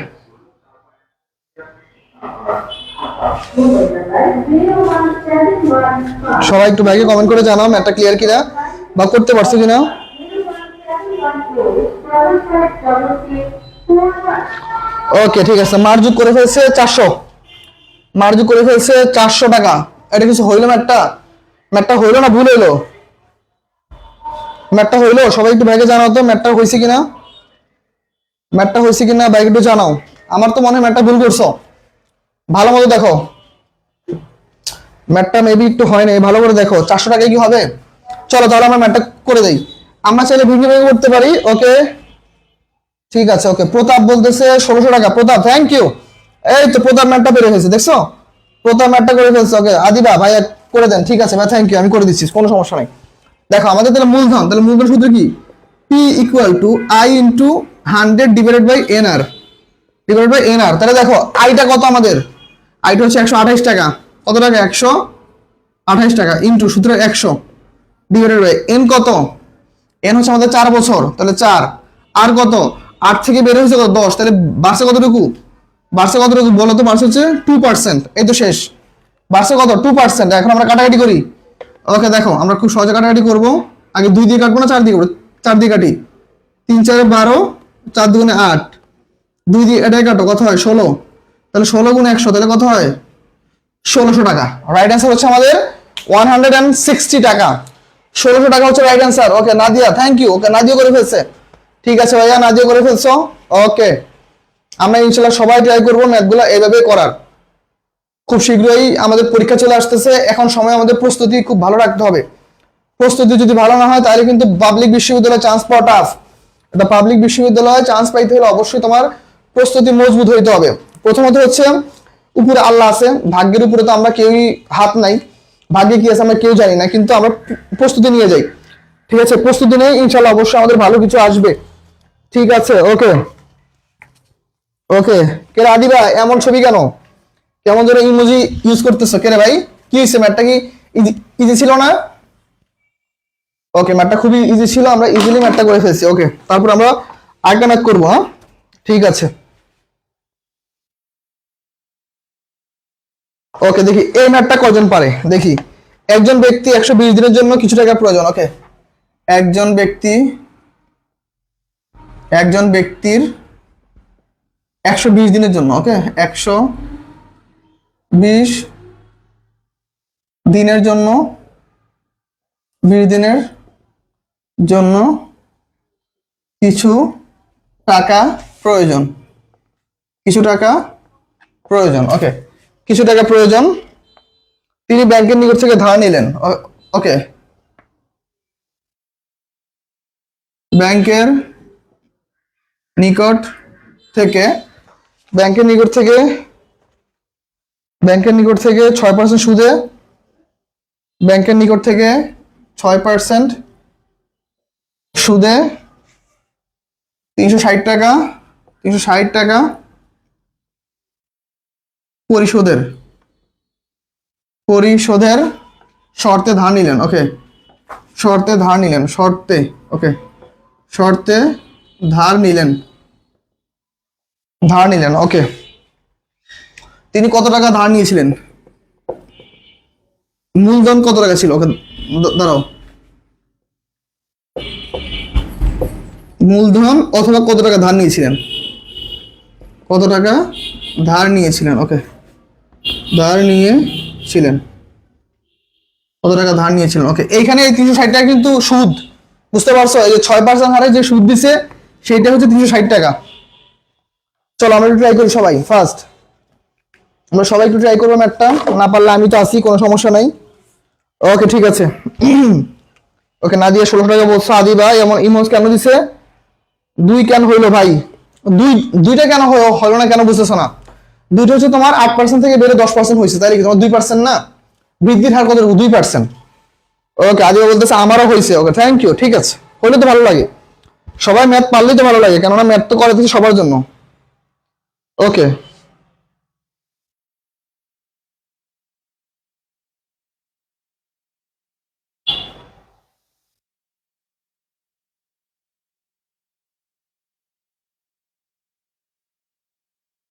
সবাই একটু ভাইকে কমেন্ট করে জানাও ম্যাথটা ক্লিয়ার কিনা বা করতে পারছো কিনা। ওকে ঠিক আছে, মারজুক করে ফেলছে 400। মারজুক করে ফেলছে 400 টাকা। এটা কিছু হইলো? ম্যাথটা হইলো না ভুল হইলো? ম্যাথটা হইলো? সবাই একটু ভাইকে জানাও তো ম্যাথটা হয়েছে কিনা। ম্যাথটা হয়েছে কিনা ভাই একটু জানাও। আমার তো মনে হয় ম্যাথটা ভুল করছো। ভালো মতো দেখো, ম্যাথটা মেবি একটু হয় নাই, ভালো করে দেখো। 400 টাকায় কি হবে? চলো তাহলে আমরা ম্যাথটা করে দেই। আমরা চাইলে ভেঙে ভেঙে করতে পারি। ওকে ঠিক আছে। ওকে প্রতাপ বলতেছে 1600 টাকা। প্রতাপ থ্যাংক ইউ। এই তো প্রতাপ ম্যাথটা বেড়ে ফেলছে, দেখছো? প্রতাপ ম্যাথটা করে ফেলছে। ওকে আদিবা ভাই করে দেন। ঠিক আছে ভাই, থ্যাংক ইউ, আমি করে দিচ্ছি, কোনো সমস্যা নাই। দেখো আমাদের তাহলে মূলধন সূত্র কি? P equal to I into 100 divided by NR তাহলে দেখো আইটা কত আমাদের? আইটা হচ্ছে 128 টাকা। কত টাকা? 128 টাকা ইন্টু সূত্র 100 ডিভাইডেড বাই এন কত? এন হচ্ছে আমাদের 4 বছর, তাহলে 4 আর কত? 8 থেকে বের হয়েছে কত? 10। তাহলে বাড়ছে কতটুকু? বলো তো? বাড়ছে হচ্ছে 2%। এই তো শেষ। বাড়ছে কত? 2%। এখন আমরা কাটাকাটি করি। ওকে দেখো আমরা খুব সহজে কাটাকাটি করব। আগে 2 দিয়ে কাটবো না 4 দিয়ে কাটবো? 4 দিয়ে কাটি। 3 4 12, 4 2 8, 2 দিয়ে এটাই কাটো, কত হয়? 16। তাহলে 16 গুণ 100 তাহলে কত হয়? 1600 টাকা। রাইট অ্যান্সার হচ্ছে আমাদের 160 টাকা। 1600 টাকা হচ্ছে right answer. Okay Nadia thank you. Okay Nadia করে ফেলছে। ঠিক আছে ভাইয়া, নাদিয়া করে ফেলছো। ওকে আমরা ইনশাআল্লাহ সবাই ট্রাই করবো ম্যাথগুলো এইভাবে করার। খুব শীঘ্রই আমাদের পরীক্ষা চলে আসতেছে, এখন সময় আমাদের প্রস্তুতি খুব ভালো রাখতে হবে। প্রস্তুতি যদি ভালো না হয় তাহলে কিন্তু পাবলিক বিশ্ববিদ্যালয়ে চান্স পাওয়া টাফ। এটা পাবলিক বিশ্ববিদ্যালয়ে চান্স পাইতে হলে অবশ্যই তোমার প্রস্তুতি মজবুত হইতে হবে। প্রথমত হচ্ছে উপরে আল্লাহ আছে, ভাগ্যের উপরে তো আমরা কেউই হাত নাই। ভাগ্যে কি আছে আমরা কেউ জানি না, কিন্তু আমরা প্রস্তুতি নিয়ে যাই। ঠিক আছে, প্রস্তুতি নেই ইনশাল্লাহ অবশ্যই আমাদের ভালো কিছু আসবে। ঠিক আছে ওকে। ওকে কে আদিবা এমন ছবি কেন? কেমন ধরে ইমোজি ইউজ করতেছো? কে রে ভাই কি হয়েছে? ম্যাথটা কি ইজি ছিল না? ওকে ম্যাথটা খুবই ইজি ছিল, আমরা ইজিলি ম্যাথটা করে ফেলছি। ওকে তারপর আমরা আরেকটা ম্যাথ করবো। হ্যাঁ ঠিক আছে। ওকে দেখি এই ম্যাথটা কজন পারে দেখি। একজন ব্যক্তি 120 দিনের জন্য কিছু টাকা প্রয়োজন। ওকে একজন ব্যক্তির 120 দিনের জন্য। ওকে, 120 দিনের জন্য, 20 দিনের জন্য কিছু টাকা প্রয়োজন, কিছু টাকা প্রয়োজন। ওকে, কিছু টাকা প্রয়োজন। তিনি ব্যাংকের নিকট থেকে ধার নিলেন। ওকে, ব্যাংকের নিকট থেকে, ব্যাংকের নিকট থেকে, ব্যাংকের নিকট থেকে 6% সুদে, ব্যাংকের নিকট থেকে 6% সুদে 360 টাকা, 360 টাকা পরিশোধের পরিশোধের শর্তে ধার নিলেন। ওকে, শর্তে ধার নিলেন, শর্তে। ওকে, শর্তে ধার নিলেন, ধার নিলেন। ওকে, তিনি কত টাকা ধার নিয়েছিলেন? মূলধন কত টাকা ছিল? ওকে, দাঁড়াও, মূলধন অথবা কত টাকা ধার নিয়েছিলেন, কত টাকা ধার নিয়েছিলেন? ওকে, ধার নিয়েছিলেন, কত টাকা ধার নিয়েছিলেন? ওকে, এইখানে এই 360 টাকা কিন্তু সুদ, বুঝতে পারছো? এই যে 6% হারে যে সুদ দিছে সেইটা হচ্ছে 360 টাকা। চলো আমরা একটু ট্রাই করি সবাই। ফার্স্ট আমরা সবাই একটু ট্রাই করবো ম্যাথটা, না পারলে আমি তো আছি, কোনো সমস্যা নাই। ওকে, ঠিক আছে। ওকে, নাদিয়া 16 টাকা বলছো। আদি ভাই এমন ইমোজ কেন দিছে? 2 কেন হইলো ভাই? দুইটা কেন হলো না, কেন বুঝতেছো না? দুইটা হচ্ছে তোমার 8% থেকে বেড়ে 10% হয়েছে, তাই কি? তোমার 2% না, বৃদ্ধির হার কত? 2%। ওকে, আদিবা বলতেছে আমারও হয়েছে। ওকে, থ্যাংক ইউ। ঠিক আছে, হলে তো ভালো লাগে, সবাই ম্যাথ পারলেই তো ভালো লাগে, কেননা ম্যাথ তো করে দিচ্ছে সবার জন্য। ওকে,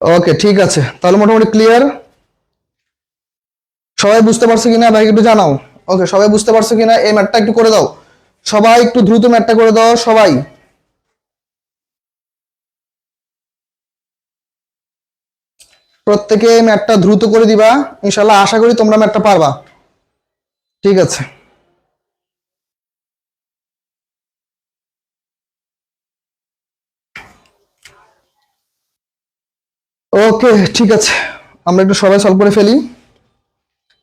ওকে, ঠিক আছে, তাহলে মোটামুটি ক্লিয়ার। সবাই বুঝতে পারছো কিনা ভাই একটু জানাও। ওকে, সবাই বুঝতে পারছো কিনা? এই ম্যাথটা একটু করে দাও, সবাই একটু দ্রুত ম্যাথটা করে দাও সবাই। প্রত্যেকে ম্যাথটা দ্রুত করে দিবা, ইনশাল্লাহ আশা করি তোমরা ম্যাথটা পারবা। ঠিক আছে, ওকে, ঠিক আছে, আমরা একটু সবাই সলভ করে ফেলি,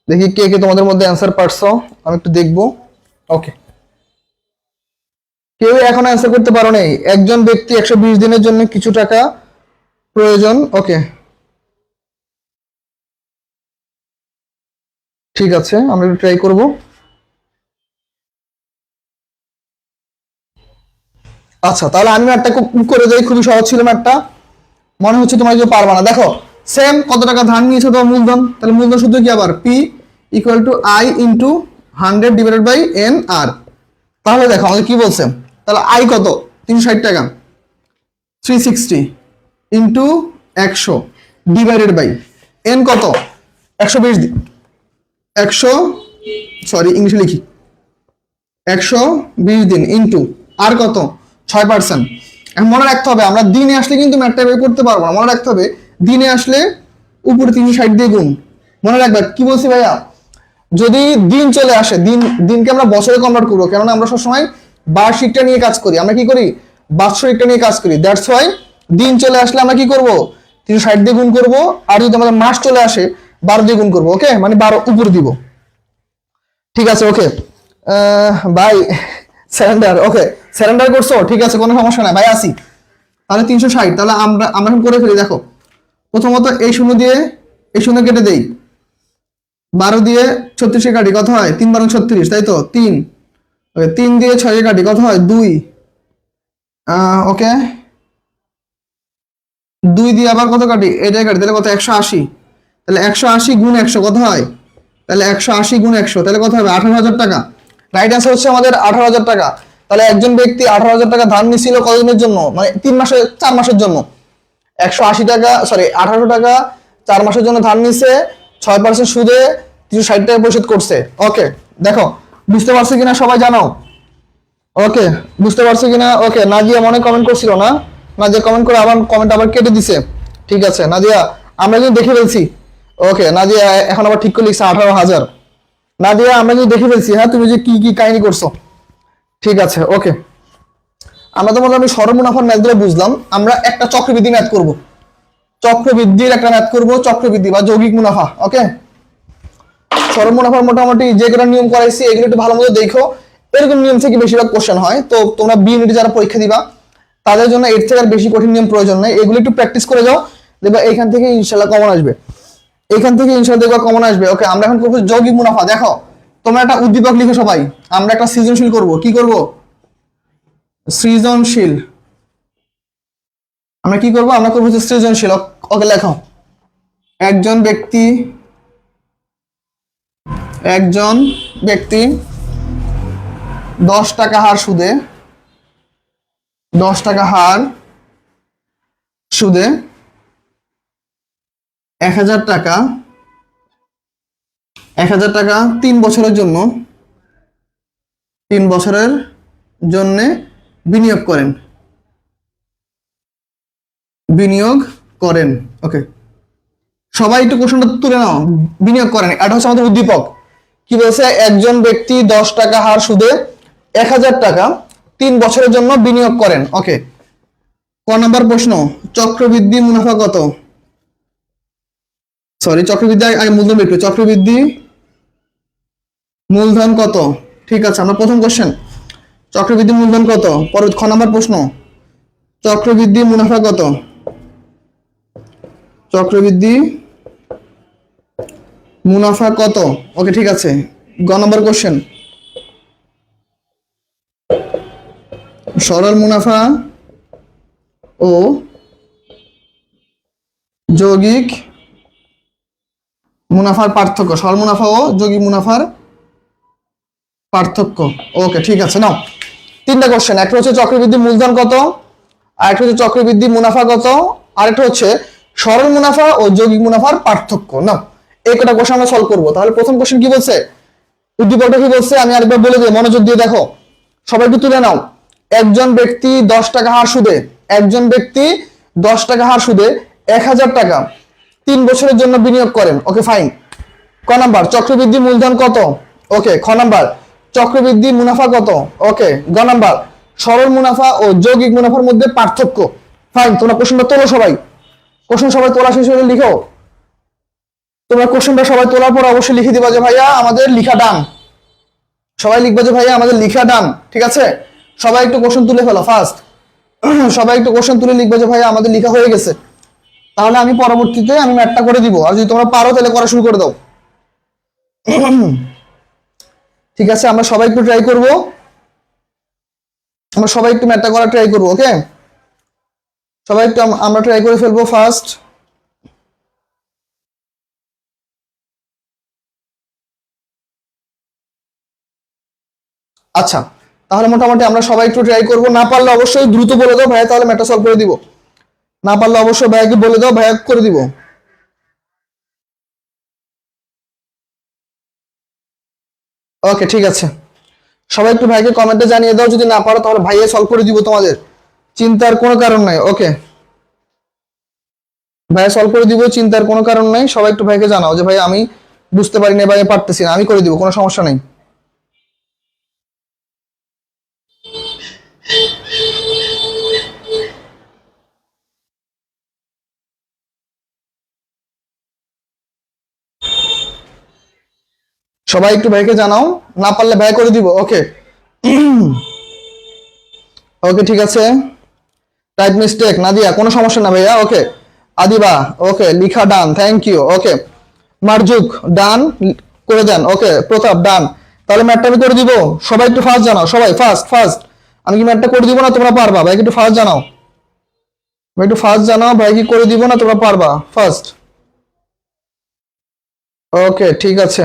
দেখি কে কে তোমাদের মধ্যে অ্যান্সার পারছো, আমি একটু দেখবো। ওকে, কেউ এখন অ্যান্সার করতে পারো নাই। একজন ব্যক্তি 120 দিনের জন্য কিছু টাকা প্রয়োজন। ওকে, ঠিক আছে, আমরা একটু ট্রাই করব। আচ্ছা, তাহলে আমি ম্যাথটা করে যাই, খুবই সহজ ছিল ম্যাথটা, মনে হচ্ছে তোমার কেউ পারবা না। দেখো, সেম কত টাকা ধার নিয়েছো তোমার মূলধন, তাহলে মূলধন সূত্র কি আবার? P equal to I into 100 divided by N R. তাহলে দেখো আমাদের কি বলছে, তাহলে আই কত? 360 টাকা, 360 ইন্টু 100 ডিভাইডেড বাই এন কত? 120 দিন, 100, সরি ইংলিশে লিখি, 120 দিন ইন্টু আর কত? 6%। এখন মনে রাখতে হবে আমরা দিনে আসলে কিন্তু ম্যাথটা বের করতে পারবো না, মনে রাখতে হবে দিনে আসলে উপরে 360 দিয়ে গুণ। মনে রাখবে কি বলছি ভাইয়া, যদি দিন চলে আসে, দিনকে আমরা বছরে কনভার্ট করবো, কেননা আমরা সবসময় বার্ষিকটা নিয়ে কাজ করি, আমরা কি করি? বাৎসরিকটা নিয়ে কাজ করি। দ্যাটস ওয়াই দিন চলে আসলে আমরা কি করব? 360 দিয়ে গুণ করবো, আর যদি আমাদের মাস চলে আসে 12 দিয়ে গুণ করবো। ওকে, মানে 12 উপর দিব। ঠিক আছে, ওকে ভাই স্যারেন্ডার। ওকে, স্যারেন্ডার করছো, ঠিক আছে, কোনো সমস্যা নাই ভাই, আসি। তাহলে 360, তাহলে আমরা আমরা এখন করে ফেলি। দেখো, প্রথমত এই শূন্য দিয়ে এই শূন্য কেটে দেই, 12 দিয়ে 36 কাটি, কত হয়? 3 12 36, তাই তো? 3। ওকে, 3 দিয়ে 6 কাটি, কত হয়? 2। ওকে, 2 দিয়ে আবার কত কাটি? এটাই কাটি, তাহলে কত? 180। তাহলে 180 গুণ 100 কত হয়? তাহলে 180 গুণ 100, তাহলে কত হবে? 18,000 টাকা। রাইট অ্যান্সার হচ্ছে আমাদের 18,000 টাকা। তাহলে একজন ব্যক্তি 18,000 টাকা ধার নিছিল কতদিনের জন্য? মানে 3 মাসে, 4 মাসের জন্য। 180 টাকা, সরি 18 টাকা 4 মাসের জন্য ধার নিছে, 6% সুদে 360 টাকা পরিশোধ করছে। ওকে, দেখো বুঝতে পারছো কিনা সবাই জানাও। ওকে, বুঝতে পারছো কিনা? ওকে, নাজিয়া মনে কমেন্ট করছিল না, নাজিয়া কমেন্ট করে আবার কমেন্ট আবার কেটে দিছে। ঠিক আছে নাদিয়া, আমরা কিন্তু দেখে ফেলছি। ওকে নাদিয়া এখন আবার ঠিক করে লিখছে 18,000। নাদিয়া আমরা কিন্তু দেখে ফেলছি, হ্যাঁ তুমি যে কি কি কাহিনী করছো। ঠিক আছে ওকে, আমরা তো মোটামুটি সরল মুনাফার ম্যাথগুলো বুঝলাম। আমরা একটা চক্রবৃদ্ধি ম্যাথ করব, চক্রবৃদ্ধির একটা ম্যাথ করব, চক্রবৃদ্ধি বা যৌগিক মুনাফা। ওকে, সরল মুনাফার মোটামুটি যে কটা নিয়ম করাইছি এগুলো একটু ভালো মতো দেখো। এরকম নিয়ম থেকে বেশিরভাগ কোশ্চেন হয়, তো তোমরা বি ইউনিটে যারা পরীক্ষা দিবা তাদের জন্য এর থেকে আর বেশি কঠিন নিয়ম প্রয়োজন নেই, এগুলো একটু প্র্যাকটিস করে যাও, দেখবা এইখান থেকে ইনশাল্লাহ কমন আসবে, এইখান থেকে ইনশাল্লাহ দেখবা কমন আসবে। ওকে, আমরা এখন করবো যৌগিক মুনাফা। দেখো তোমরা একটা উদ্দীপক লিখো সবাই, আমরা একটা সৃজনশীল করব। কি করব? সৃজনশীল। আমরা কি করব? আমরা করবো সৃজনশীল। ওকে লেখো, একজন ব্যক্তি, একজন ব্যক্তি 10 টাকা হার সুদে, 10 টাকা হার সুদে 1,000 টাকা, 1,000 টাকা 3 বছরের জন্য, 3 বছরের জন্য বিনিয়োগ করেন, বিনিয়োগ করেন। ওকে, সবাই একটু কোশ্চেনটা তুলে নাও। বিনিয়োগ করেন, এটা হচ্ছে আমাদের উদ্দীপক। কি বলছে? একজন ব্যক্তি 10 টাকা হার সুদে 1,000 টাকা 3 বছরের জন্য বিনিয়োগ করেন। ওকে, ক নাম্বার প্রশ্ন, চক্রবৃদ্ধি মুনাফা কত? সরি, চক্রবৃদ্ধি আগে মূলধন একটু, চক্রবৃদ্ধি মূলধন কত? ঠিক আছে, আমরা প্রথম কোশ্চেন চক্রবৃদ্ধি মূলধন কত। পরে খ নাম্বার প্রশ্ন, চক্রবৃদ্ধি মুনাফা কত? চক্রবৃদ্ধি মুনাফা কত? ওকে ঠিক আছে, গ নাম্বার কোশ্চেন, সরল মুনাফা ও যৌগিক মুনাফার পার্থক্য, সরল মুনাফা ও যৌগিক মুনাফার পার্থক্য। ওকে ঠিক আছে, নাও তিনটা কোশ্চেন, একটা হচ্ছে চক্রবৃদ্ধি মূলধন কত, আরেকটা হচ্ছে চক্রবৃদ্ধি মুনাফা কত, আরেকটা হচ্ছে সরল মুনাফা ও যৌগিক মুনাফার পার্থক্য। নাও এই কটা কোশ্চেন আমরা সলভ করবো। তাহলে প্রথম কোশ্চেন কি বলছে, উদ্দীপকটা কি বলছে আমি আরেকবার বলে দিই, মনোযোগ দিয়ে দেখো, সবাই একটু তুলে নাও। একজন ব্যক্তি 10 টাকা হার সুদে, একজন ব্যক্তি 10 টাকা হার সুদে 1,000 টাকা 3 বছরের জন্য বিনিয়োগ করেন। Okay fine. ক নাম্বার, চক্রবৃদ্ধি মূলধন কত? ওকে। খ নাম্বার, চক্রবৃদ্ধি মুনাফা কত? ওকে। গ নাম্বার, সরল মুনাফা ও যৌগিক মুনাফার মধ্যে পার্থক্য। ফাইন, তোমরা কোশ্চেনটা তোলো সবাই, কোশ্চেন সবাই তোলা শেষ হলে লিখো। তোমরা কোশ্চেনটা সবাই তোলার পর অবশ্যই লিখে দিবা যে ভাইয়া আমাদের লিখা ডান। সবাই লিখবা যে ভাইয়া আমাদের লিখা ডান। ঠিক আছে, সবাই একটু কোশ্চেন তুলে ফেলো ফার্স্ট। সবাই একটু কোশ্চেন তুলে লিখবা যে ভাইয়া আমাদের লিখা হয়ে গেছে, তাহলে আমি পরবর্তীতে আমি ম্যাথটা করে দিব। আর যদি তোমরা পারো তাহলে করা শুরু করে দাও। ঠিক আছে, আমরা সবাই একটু ট্রাই করব, আমরা সবাই একটু ম্যাথটা করা ট্রাই করবো। ওকে, সবাই একটু আমরা ট্রাই করে ফেলবো ফার্স্ট। আচ্ছা, তাহলে মোটামুটি আমরা সবাই একটু ট্রাই করবো। না পারলে অবশ্যই দ্রুত বলে দাও ভাইয়া, তাহলে ম্যাথটা সলভ করে দিব। না পারলে অবশ্যই ভাইয়াকে বলে দাও, ভাইয়া করে দিব। ওকে ঠিক আছে, সবাই একটু ভাইকে কমেন্টে জানিয়ে দাও, যদি না পারো তাহলে ভাইয়া সলভ করে দিব, তোমাদের চিন্তার কোনো কারণ নাই। ওকে, ভাইয়া সলভ করে দিব, চিন্তার কোনো কারণ নাই। সবাই একটু ভাইকে জানাও যে ভাই আমি বুঝতে পারি না, ভাই পারতেছি না, আমি করে দিব, কোনো সমস্যা নেই। সবাই একটু ভাইকে জানাও, না পারলে ভাই করে দিব। ওকে ওকে ঠিক আছে, টাইপ মিস্টেক নাদিয়া, কোনো সমস্যা না ভাইয়া। ওকে আদিবা, ওকে লিখা ডান, থ্যাংক ইউ। ওকে মারজুক ডান করে দেন। ওকে প্রতাপ ডান, তাহলে ম্যাটটা আমি করে দিব। সবাই একটু ফার্স্ট জানাও, সবাই ফার্স্ট ফার্স্ট। আমি কি ম্যাটটা করে দিব না তোমরা পারবা? ভাই একটু ফার্স্ট জানাও, ভাই একটু ফার্স্ট জানাও, ভাই কি করে দিব না তোমরা পারবা? ফার্স্ট। ওকে ঠিক আছে,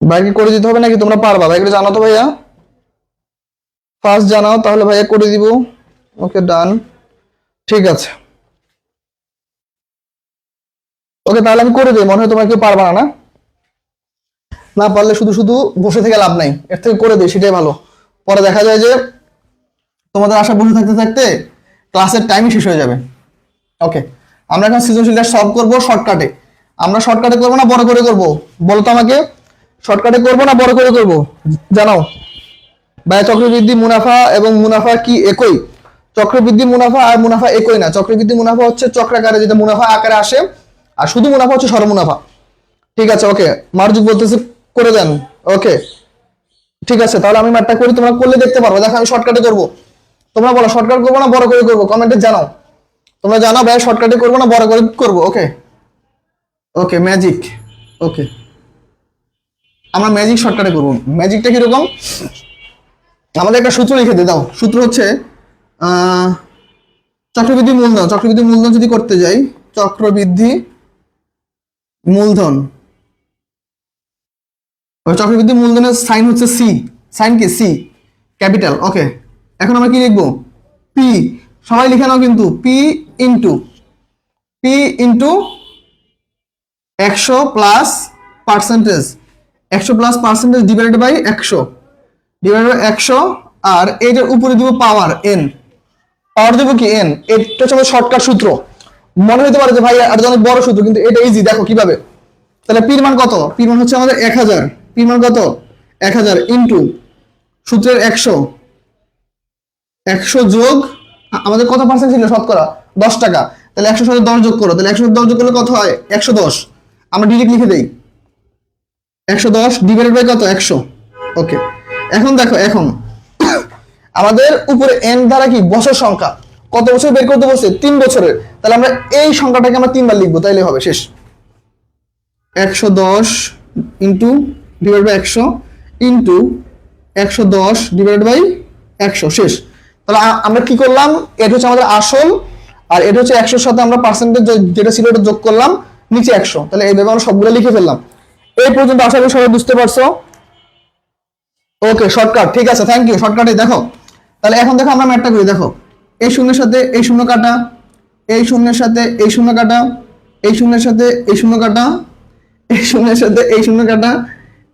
ভাই কি করে দিতে হবে নাকি তোমরা পারবা? ভাই একটু জানাও তো ভাইয়া, ফার্স্ট জানাও, তাহলে ভাইয়া করে দিব। ওকে ডান, ঠিক আছে। ওকে তাহলে আমি করে দিই, মনে হয় তোমরা কেউ পারবা না। না না পারলে শুধু শুধু বসে থেকে লাভ নাই, এর থেকে করে দিই, সেটাই ভালো। পরে দেখা যায় যে তোমাদের আশা বসে থাকতে থাকতে ক্লাসের টাইমই শেষ হয়ে যাবে। ওকে, আমরা এখন সৃজনশীলটা সলভ করব শর্টকাটে। আমরা শর্টকাটে করবো না বড় করে করব? বলো তো আমাকে, শর্টকাটে করবো না বড় করে করব? জানাও। ভাই চক্রবৃদ্ধি মুনাফা এবং মুনাফা কি একই? চক্রবৃদ্ধি মুনাফা আর মুনাফা একই না। চক্রবৃদ্ধি মুনাফা হচ্ছে চক্রাকারে, যেটা মুনাফা আকারে আসে, আর শুধু মুনাফা হচ্ছে সর মুনাফা। ঠিক আছে, ওকে। মারজুক বলতেছে করে দেন। ওকে, ঠিক আছে, তাহলে আমি ম্যাথটা করি, তোমরা করলে দেখতে পারবো। দেখো আমি শর্টকাটে করবো, তোমরা বলো শর্টকাট করবো না বড় করে করবো, কমেন্টে জানাও। তোমরা জানাও ভাই শর্টকাটে করবো না বড় করে করবো। ওকে ওকে, ম্যাজিক। ওকে, আমরা ম্যাজিক শর্টকাটে করবো। ম্যাজিকটা কিরকম, আমাদের একটা সূত্র লিখে দিয়ে দাও। সূত্র হচ্ছে চক্রবৃদ্ধি মূলধন। চক্রবৃদ্ধি মূলধন যদি করতে যাই, চক্রবৃদ্ধি মূলধন, চক্রবৃদ্ধি মূলধনের সাইন হচ্ছে সি। সাইন কি? C, capital. ওকে, এখন আমরা কি লিখবো? পি। সবাই লিখে নাও কিন্তু, P into 100 plus percentage, 100 plus percentage divided by 100 আর এটার উপরে দিব পাওয়ার এন। পাওয়ার দেবো কি? এন। এটা হচ্ছে আমাদের শর্টকাট সূত্র। মনে হতে পারে যে ভাই আর অনেক বড় সূত্র, কিন্তু এটা ইজি। দেখো কিভাবে। তাহলে পির মান কত? পির মান হচ্ছে আমাদের 1000। পির মান কত? 1000 ইন্টু সূত্রের 100 যোগ আমাদের কত পার্সেন্ট ছিল শতকরা? 10 টাকা। তাহলে 100 সাথে 10 যোগ করো, তাহলে 100 সাথে 10 যোগ করলে কত হয়? 110। আমরা ডিরেক্ট লিখে দেই 110 ডিভাইডেড বাই কত? 100। ওকে, এখন দেখো, এখন আমাদের উপরে এন দ্বারা কি বছর সংখ্যা, কত বছর বের করতে বলছে? 3 বছরের। তাহলে আমরা এই সংখ্যাটাকে আমরা 3 বার লিখবো, তাইলে হবে। শেষ। 110 into divide by 100 into 110 divide by 100। শেষ। তাহলে আমরা কি করলাম? এটা হচ্ছে আমাদের আসল, আর এটা হচ্ছে 100 সাথে আমরা পার্সেন্টেজ যেটা ছিল ওটা যোগ করলাম, নিচে 100। তাহলে এইভাবে আমরা সবগুলো লিখে ফেললাম। এই পর্যন্ত আশা করি সবাই বুঝতে পারছো। ওকে, শর্টকাট। ঠিক আছে, থ্যাংক ইউ। শর্টকাটে দেখো। তাহলে এখন দেখো আমরা ম্যাথটা করি। দেখো, এই শূন্যের সাথে এই শূন্য কাটা, এই শূন্যের সাথে এই শূন্য কাটা, এই শূন্যের সাথে এই শূন্য কাটা, এই শূন্যের সাথে এই শূন্য কাটা,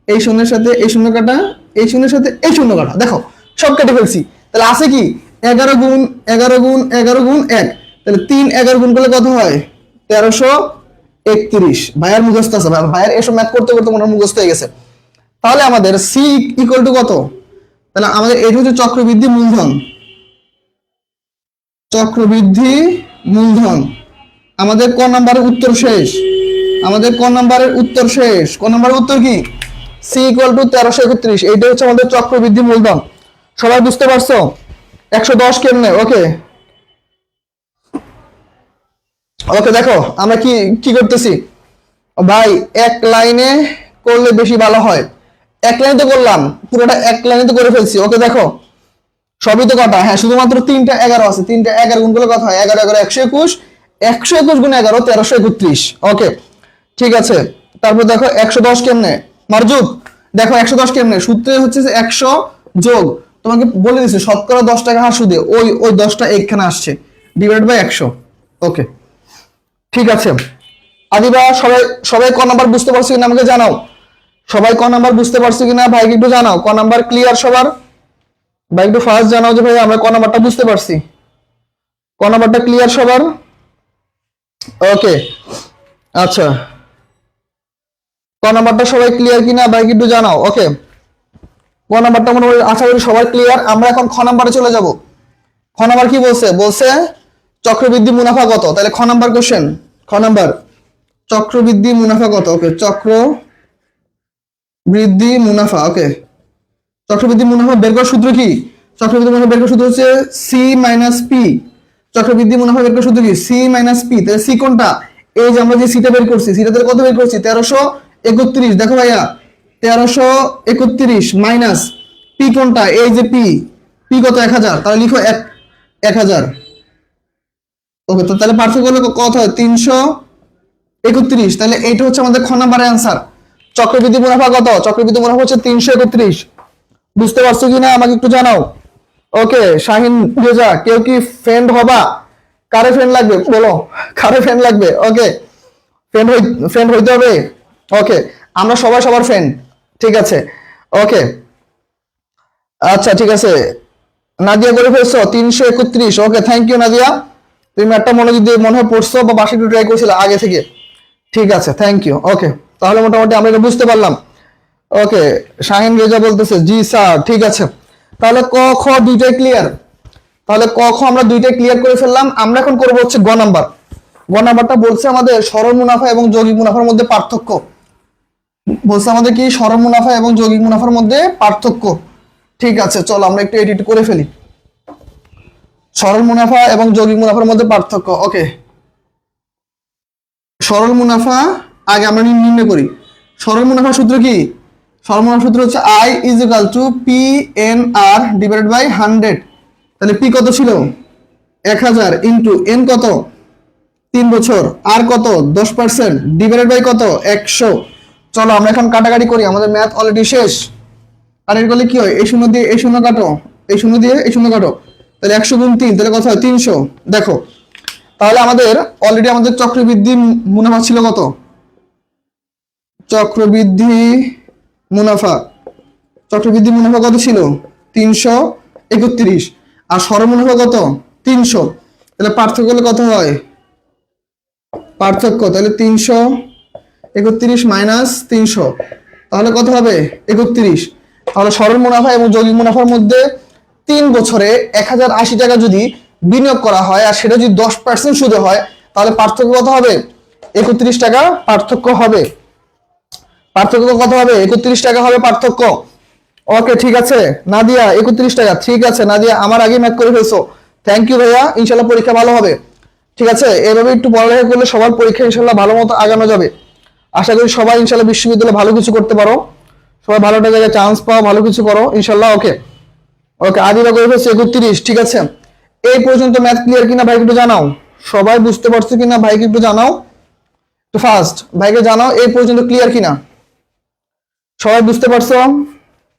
এই শূন্যের সাথে এই শূন্য কাটা, এই শূন্যের সাথে এই শূন্য কাটা। দেখো সব কেটে ফেলছি। তাহলে আছে কি? 11 গুণ 11 গুণ 11 গুণ 1। তাহলে 3 11 গুণ করলে কত হয়? 1331। ভাইয়ার মুখস্থ আছে, ভাইয়ার এসব ম্যাথ করতে করতে মনে মুখস্থ হয়ে গেছে। তাহলে আমাদের সি ইকুয়াল টু কত? তাহলে আমাদের এটা হচ্ছে চক্রবৃদ্ধি মূলধন। চক্রবৃদ্ধি মূলধন আমাদের ক নাম্বারের উত্তর শেষ? আমাদের ক নাম্বারের উত্তর শেষ? ক নাম্বারের উত্তর কি? C equal to 1331। এইটা হচ্ছে আমাদের চক্রবৃদ্ধি মূলধন। সবাই বুঝতে পারছো? 110 কেমনে? ওকে ওকে, দেখো আমরা কি কি করতেছি ভাই, এক লাইনে করলে বেশি ভালো হয়। এক লাইনে তো করলাম, পুরোটা এক লাইনে তো করে ফেলছি। ওকে দেখো, সবই তো কাটা। হ্যাঁ, শুধুমাত্র 3টা 11 আছে। 3টা 11 গুণ করলে কত হয়? 11 11 121। 121 গুণ 11 1331। ওকে, ঠিক আছে। তারপর দেখো 110 কেমনে মারজুক? দেখো 110 কেমনে? সূত্রে হচ্ছে 100 যোগ, তোমাকে বলে দিচ্ছি শতকরা 10 টাকা হার সুদে ওই 10টা এখানে আসছে, ডিভাইড বাই 100। ওকে, ঠিক আছে। আদিবা সবাই সবাই ক নাম্বার বুঝতে পারছো কিনা আমাকে জানাও। সবাই ক নাম্বার বুঝতে পারছো কিনা ভাই একটু জানাও। ক নাম্বার ক্লিয়ার সবার? ভাই একটু ফার্স্ট জানাও যে ভাই আমরা ক নাম্বারটা বুঝতে পারছি। ক নাম্বারটা ক্লিয়ার সবার? ওকে, আচ্ছা, ক নাম্বারটা সবাই ক্লিয়ার কিনা ভাই একটু জানাও। ওকে, ক নাম্বারটা মনে হয় আশা করি সবার ক্লিয়ার। আমরা এখন খ নাম্বারে চলে যাব। খ নাম্বার কি বলছে? বলছে চক্রবৃদ্ধি মুনাফা কত? তাহলে খ নাম্বার কোশ্চেন, খ নাম্বার চক্রবৃদ্ধি মুনাফা কত? ওকে, চক্রবৃদ্ধি মুনাফা। ওকে, চক্রবৃদ্ধি মুনাফা বের করার সূত্র কি? চক্রবৃদ্ধি মুনাফা বের করার সূত্র হচ্ছে সি মাইনাস পি। চক্রবৃদ্ধি মুনাফা বের করার সূত্র কি? C minus P. তাহলে সি কোনটা? এই যে আমরা যে সিটা বের করছি, সিটা থেকে কত বের করছি? 1331। দেখো ভাইয়া, 1331 মাইনাস পি কোনটা? এই যে পি। পি কত? 1000। তাহলে লিখো 1000। ওকে, তো তাহলে পার্থক্য হলো কত হয়? 331। তাহলে এইটা হচ্ছে আমাদের খ নাম্বারের অ্যান্সার। চক্রবৃদ্ধি মুনাফা কত? চক্রবৃদ্ধি মুনাফা হচ্ছে 331। বুঝতে পারছো কিনা আমাকে একটু জানাও। ওকে, শাহিন রেজা, কেউ কি ফ্রেন্ড হবা? কারে ফ্রেন্ড লাগবে বলো, কারে ফ্রেন্ড লাগবে? ওকে, ফ্রেন্ড হইতে হবে। ওকে, আমরা সবাই সবার ফ্রেন্ড। ঠিক আছে, ওকে, আচ্ছা ঠিক আছে। নাদিয়া করে ফেলছো 331। ওকে, থ্যাংক ইউ নাদিয়া। তুমি ম্যাথটা মনোযোগ দিয়ে মনে হয় পড়ছো বা বাসে একটু ট্রাই করছিলে আগে থেকে। ঠিক আছে, থ্যাংক ইউ। ওকে, তাহলে মোটামুটি আমরা এটা বুঝতে পারলাম। ওকে, শাহিন রেজা বলতেছে জি স্যার, ঠিক আছে। তাহলে ক খ দুইটাই ক্লিয়ার। তাহলে ক খ আমরা দুইটাই ক্লিয়ার করে ফেললাম। আমরা এখন করবো হচ্ছে গ নাম্বার। গ নাম্বারটা বলছে আমাদের সরল মুনাফা এবং যৌগিক মুনাফার মধ্যে পার্থক্য। বলছে আমাদের কি সরল মুনাফা এবং যৌগিক মুনাফার মধ্যে পার্থক্য। ঠিক আছে, চলো আমরা একটু এডিট করে ফেলি। সরল মুনাফা এবং যৌগিক মুনাফার মধ্যে পার্থক্য। ওকে, সরল মুনাফা আগে আমরা নির্ণয় করি। সরল মুনাফার সূত্র কি? সরল মুনাফার সূত্র হচ্ছে I is equal to P N R divided by 100। তাহলে পি কত ছিল? 1000 ইন্টু এন কত? 3 বছর, আর কত? 10% ডিভাইডেড বাই কত? 100। চলো আমরা এখন কাটাকাটি করি, আমাদের ম্যাথ অলরেডি শেষ। কাটাকাটি করলে কি হয়? এই শূন্য দিয়ে এই শূন্য কাটো, এই শূন্য দিয়ে এই শূন্য কাটো, তাহলে 100 গুণ 3, তাহলে কত হয়? 300। দেখো, তাহলে আমাদের অলরেডি আমাদের চক্রবৃদ্ধি মুনাফা ছিল কত? চক্রবৃদ্ধি মুনাফা, চক্রবৃদ্ধি মুনাফা কত ছিল? 331। আর সরল মুনাফা কত? 300। তাহলে পার্থক্য হলে কত হয়? পার্থক্য তাহলে 331 মাইনাস 300, তাহলে কত হবে? 31। তাহলে সরল মুনাফা এবং যৌগিক মুনাফার মধ্যে 3 বছরে 1080 টাকা যদি বিনিয়োগ করা হয় আর সেটা যদি 10% সুদে হয়, তাহলে পার্থক্য কত হবে? 31 টাকা পার্থক্য হবে। পার্থক্য কত হবে? 31 টাকা হবে পার্থক্য। ওকে, ঠিক আছে নাদিয়া, 31 টাকা। ঠিক আছে নাদিয়া, আমার আগে ম্যাথ করে ফেলছো। থ্যাংক ইউ ভাইয়া, ইনশাল্লাহ পরীক্ষা ভালো হবে। ঠিক আছে, এভাবে একটু পড়ালেখা করলে সবার পরীক্ষা ইনশাল্লাহ ভালো মতো আগানো যাবে। আশা করি সবাই ইনশাল্লাহ বিশ্ববিদ্যালয়ে ভালো কিছু করতে পারো, সবাই ভালো একটা জায়গায় চান্স পাও, ভালো কিছু করো ইনশাল্লাহ। ওকে ওকে, আদিবা করে ফেলছে 31। ঠিক আছে, এই পর্যন্ত ম্যাথ ক্লিয়ার কিনা ভাইকে একটু জানাও। সবাই বুঝতে পারছো কিনা ভাইকে একটু জানাও, তো ফার্স্ট ভাইকে জানাও এই পর্যন্ত ক্লিয়ার কিনা। সবাই বুঝতে পারছো?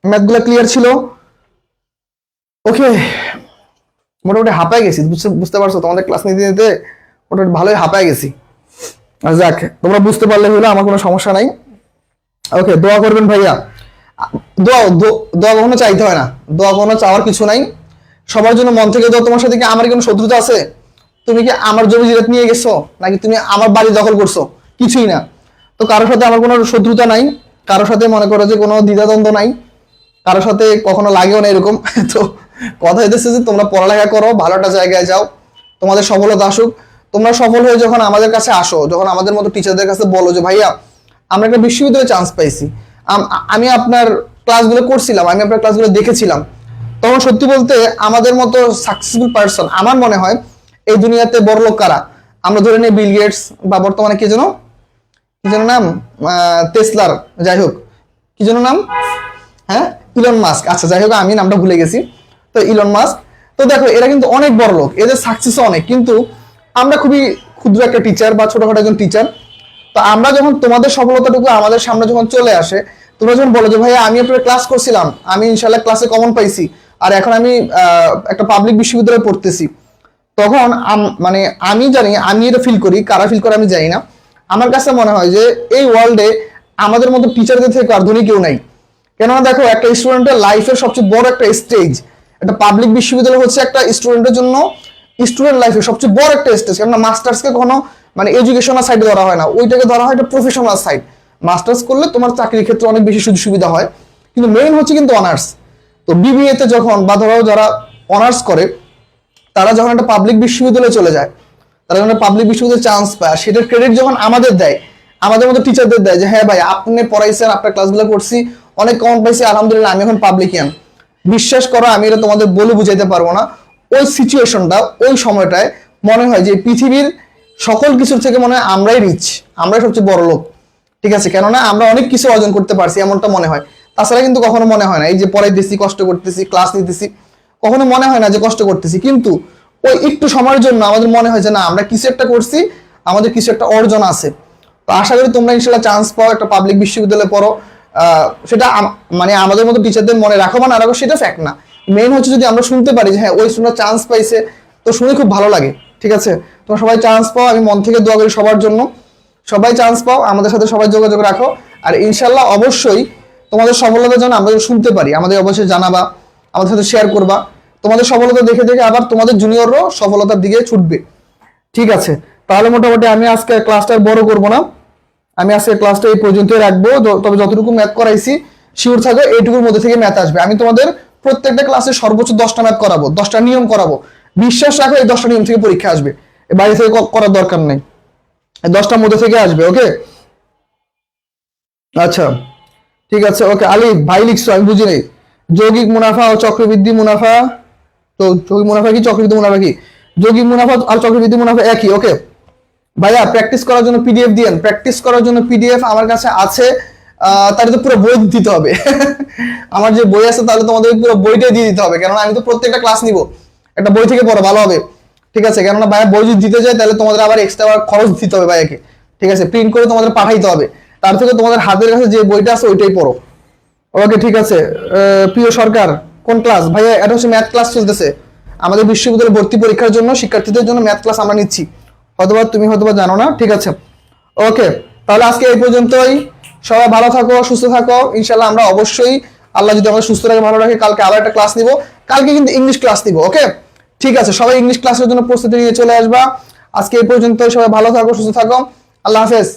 ম্যাথগুলো ক্লিয়ার ছিল? ওকে, মোটামুটি হাঁপায় গেছি, বুঝতে পারছো? তোমাদের ক্লাস নিতে নিতে মোটামুটি ভালোই হাঁপায় গেছি। যাক, তোমরা বুঝতে পারলে হলো, আমার কোনো সমস্যা নাই। ওকে, দোয়া করবেন ভাইয়া। দোয়া দোয়া কখনো চাইতে হয় না, দোয়া কখনো চাওয়ার কিছু নাই। সবার জন্য মন থেকে দোয়া। তোমার সাথে কি আমার কোনো শত্রুতা আছে? তুমি কি আমার জমি জিরাত নিয়ে গেছো, নাকি তুমি আমার বাড়ি দখল করছো? কিছুই না। তো কারোর সাথে আমার কোনো শত্রুতা নাই, কারোর সাথে মনে করো যে কোনো দ্বিধাদ্বন্দ্ব নাই, কারোর সাথে কখনো লাগেও না এরকম। তো কথা হইতেছে যে তোমরা পড়ালেখা করো, ভালো একটা জায়গায় যাও, তোমাদের সফলতা আসুক। তোমরা সফল হয়ে যখন আমাদের কাছে আসো, যখন আমাদের মতো টিচারদের কাছে বলো যে ভাইয়া আমরা একটা বিশ্ববিদ্যালয়ে চান্স পাইছি, আমি আপনার ক্লাসগুলো করছিলাম, আমি আপনার ক্লাসগুলো দেখেছিলাম, তখন সত্যি বলতে আমাদের মতো সাকসেসফুল পারসন আমার মনে হয় এই দুনিয়াতে বড় লোক কারা? আমরা ধরে নিই বিল গেটস, বা বর্তমানে কি যেন নাম, টেসলার, যাই হোক কি যেন নাম, হ্যাঁ ইলন মাস্ক। আচ্ছা যাই হোক, আমি নামটা ভুলে গেছি। তো ইলন মাস্ক, তো দেখো এরা কিন্তু অনেক বড় লোক, এদের সাকসেসও অনেক, কিন্তু আমরা খুবই ক্ষুদ্র একটা টিচার বা ছোটখাটো একজন টিচার। তো আমরা যখন তোমাদের সফলতাটুকু আমাদের সামনে যখন চলে আসে, তোমরা যখন বলো যে ভাইয়া আমি আপনার ক্লাস করছিলাম, আমি ইনশাল্লাহ ক্লাসে কমন পাইছি, আর এখন আমি একটা পাবলিক বিশ্ববিদ্যালয়ে পড়তেছি, তখন মানে আমি জানি, আমি এটা ফিল করি, কারা ফিল করে আমি জানি না, আমার কাছে মনে হয় যে এই ওয়ার্ল্ডে আমাদের মতো টিচারদের থেকে আর ধনী কেউ নাই। কেননা দেখো, একটা স্টুডেন্টের লাইফের সবচেয়ে বড় একটা স্টেজ, একটা পাবলিক বিশ্ববিদ্যালয় হচ্ছে একটা স্টুডেন্টের জন্য, স্টুডেন্ট লাইফের সবচেয়ে বড় একটা স্টেজ। কেননা মাস্টার্সকে কখনো মানে এডুকেশনাল সাইডে ধরা হয় না, ওইটাকে ধরা হয় একটা প্রফেশনাল সাইড। মাস্টার্স করলে তোমার চাকরির ক্ষেত্রে অনেক বেশি সুযোগ সুবিধা হয়, কিন্তু মেইন হচ্ছে কিন্তু অনার্স। তো বিবিএ তে যখন, বা ধরো যারা অনার্স করে, তারা যখন একটা পাবলিক বিশ্ববিদ্যালয়ে চলে যায়, তারা যখন পাবলিক বিশ্ববিদ্যালয়ে চান্স পায়, সেটার ক্রেডিট যখন আমাদের দেয়, আমাদের মতো টিচারদের দেয়, যে হ্যাঁ ভাই আপনি পড়াইছেন, আপনার ক্লাসগুলো করছি, অনেক কমন পাইছি, আলহামদুলিল্লাহ আমি এখন পাবলিকিয়ান। বিশ্বাস করো, আমি এটা তোমাদের বলে বুঝাইতে পারবো না। ওই সিচুয়েশনটা, ওই সময়টায় মনে হয় যে পৃথিবীর সকল কিছুর থেকে মনে হয় আমরাই রিচ, আমরাই সবচেয়ে বড় লোক। ঠিক আছে, কেননা আমরা অনেক কিছু অর্জন করতে পারছি, এমনটা মনে হয়। তাছাড়া কিন্তু কখনো মনে হয় না এই যে পড়াইতেছি, কষ্ট করতেছি, ক্লাস নিতেছি, কখনো মনে হয় না যে কষ্ট করতেছি। কিন্তু ওই একটু সময়ের জন্য আমাদের মনে হয় যে না, আমরা কিছু একটা করছি, আমাদের কিছু একটা অর্জন আছে। তো আশা করি তোমরা ইনশাল্লাহ চান্স পাও, একটা পাবলিক বিশ্ববিদ্যালয়ে পড়ো। সেটা মানে আমাদের মতো টিচারদের মনে রাখো বা না রাখো সেটা ফ্যাক্ট না, মেইন হচ্ছে যদি আমরা শুনতে পারি যে হ্যাঁ ওই স্টুডেন্ট চান্স পাইছে, তো শুনে খুব ভালো লাগে। ঠিক আছে, তোমরা সবাই চান্স পাও, আমি মন থেকে দোয়া করি সবার জন্য, সবাই চান্স পাও, আমাদের সাথে সবাই যোগাযোগ রাখো। আর ইনশাল্লাহ অবশ্যই তোমাদের সফলতার জন্য আমরা শুনতে পারি, আমাদের অবশ্যই জানাবা, আমাদের সাথে শেয়ার করবা। তোমাদের সফলতা দেখে দেখে আবার তোমাদের জুনিয়ররাও সফলতার দিকে ছুটবে। ঠিক আছে, তাহলে মোটামুটি আমি আজকে ক্লাসটা বড় করব না, আমি আজকে ক্লাসটা এই পর্যন্তই রাখবো। তবে যতটুকু ম্যাথ করাইছি শিওর থাকো এইটুকুর মধ্যে থেকে ম্যাথ আসবে। আমি তোমাদের প্রত্যেকটা ক্লাসে সর্বোচ্চ 10টা ম্যাথ করাবো, 10টা নিয়ম করাবো। বিশ্বাস রাখো এই 10টা নিয়ম থেকে পরীক্ষা আসবে, বাইরে থেকে করার দরকার নেই, 10টার মধ্যে থেকে আসবে। ওকে, আচ্ছা ঠিক আছে। ওকে আলিফ ভাই লিখছো, আমি বুঝি নাই। যৌগিক মুনাফা ও চক্রবৃদ্ধি মুনাফা, তো যৌগিক মুনাফা কি চক্রবৃদ্ধি মুনাফা কি? যৌগিক মুনাফা আর চক্রবৃদ্ধি মুনাফা একই। ওকে ভাইয়া, প্র্যাকটিস করার জন্য পিডিএফ দিয়েন, প্র্যাকটিস করার জন্য পিডিএফ আমার কাছে আছে। তার তো পুরো বই দিতে হবে আমার যে বই আছে তাহলে তোমাদের পুরো বইটাই দিয়ে দিতে হবে, কেননা আমি তো প্রত্যেকটা ক্লাস নিব, একটা বই থেকে পড়ো ভালো হবে। ঠিক আছে, কেননা ভাইয়া বই যদি দিতে যায় তাহলে তোমাদের আবার এক্সট্রা খরচ দিতে হবে ভাইয়াকে। ঠিক আছে, প্রিন্ট করে তোমাদের পাঠাইতে হবে, তার থেকে তোমাদের হাতের কাছে যে বইটা আছে ওইটাই পড়ো। ওকে ঠিক আছে। প্রিয় সরকার কোন ক্লাস? ভাইয়া এটা হচ্ছে ম্যাথ ক্লাস চলতেছে আমাদের বিশ্ববিদ্যালয়ে ভর্তি পরীক্ষার জন্য, শিক্ষার্থীদের জন্য ম্যাথ ক্লাস আমরা নিচ্ছি, হয়তোবা তুমি হয়তোবা জানো না। ঠিক আছে, ওকে তাহলে আজকে এই পর্যন্তই। সবাই ভালো থাকো, সুস্থ থাকো। ইনশাল্লাহ আমরা অবশ্যই, আল্লাহ যদি আমাদের সুস্থ রাখে, ভালো রাখে, কালকে আবার একটা ক্লাস নিব। কালকে কিন্তু ইংলিশ ক্লাস নিব। ওকে ঠিক আছে, সবাই ইংলিশ ক্লাসের জন্য প্রস্তুতি নিয়ে চলে আসবা। আজকে এই পর্যন্ত, সবাই ভালো থাকো, সুস্থ থাকো, আল্লাহ হাফেজ।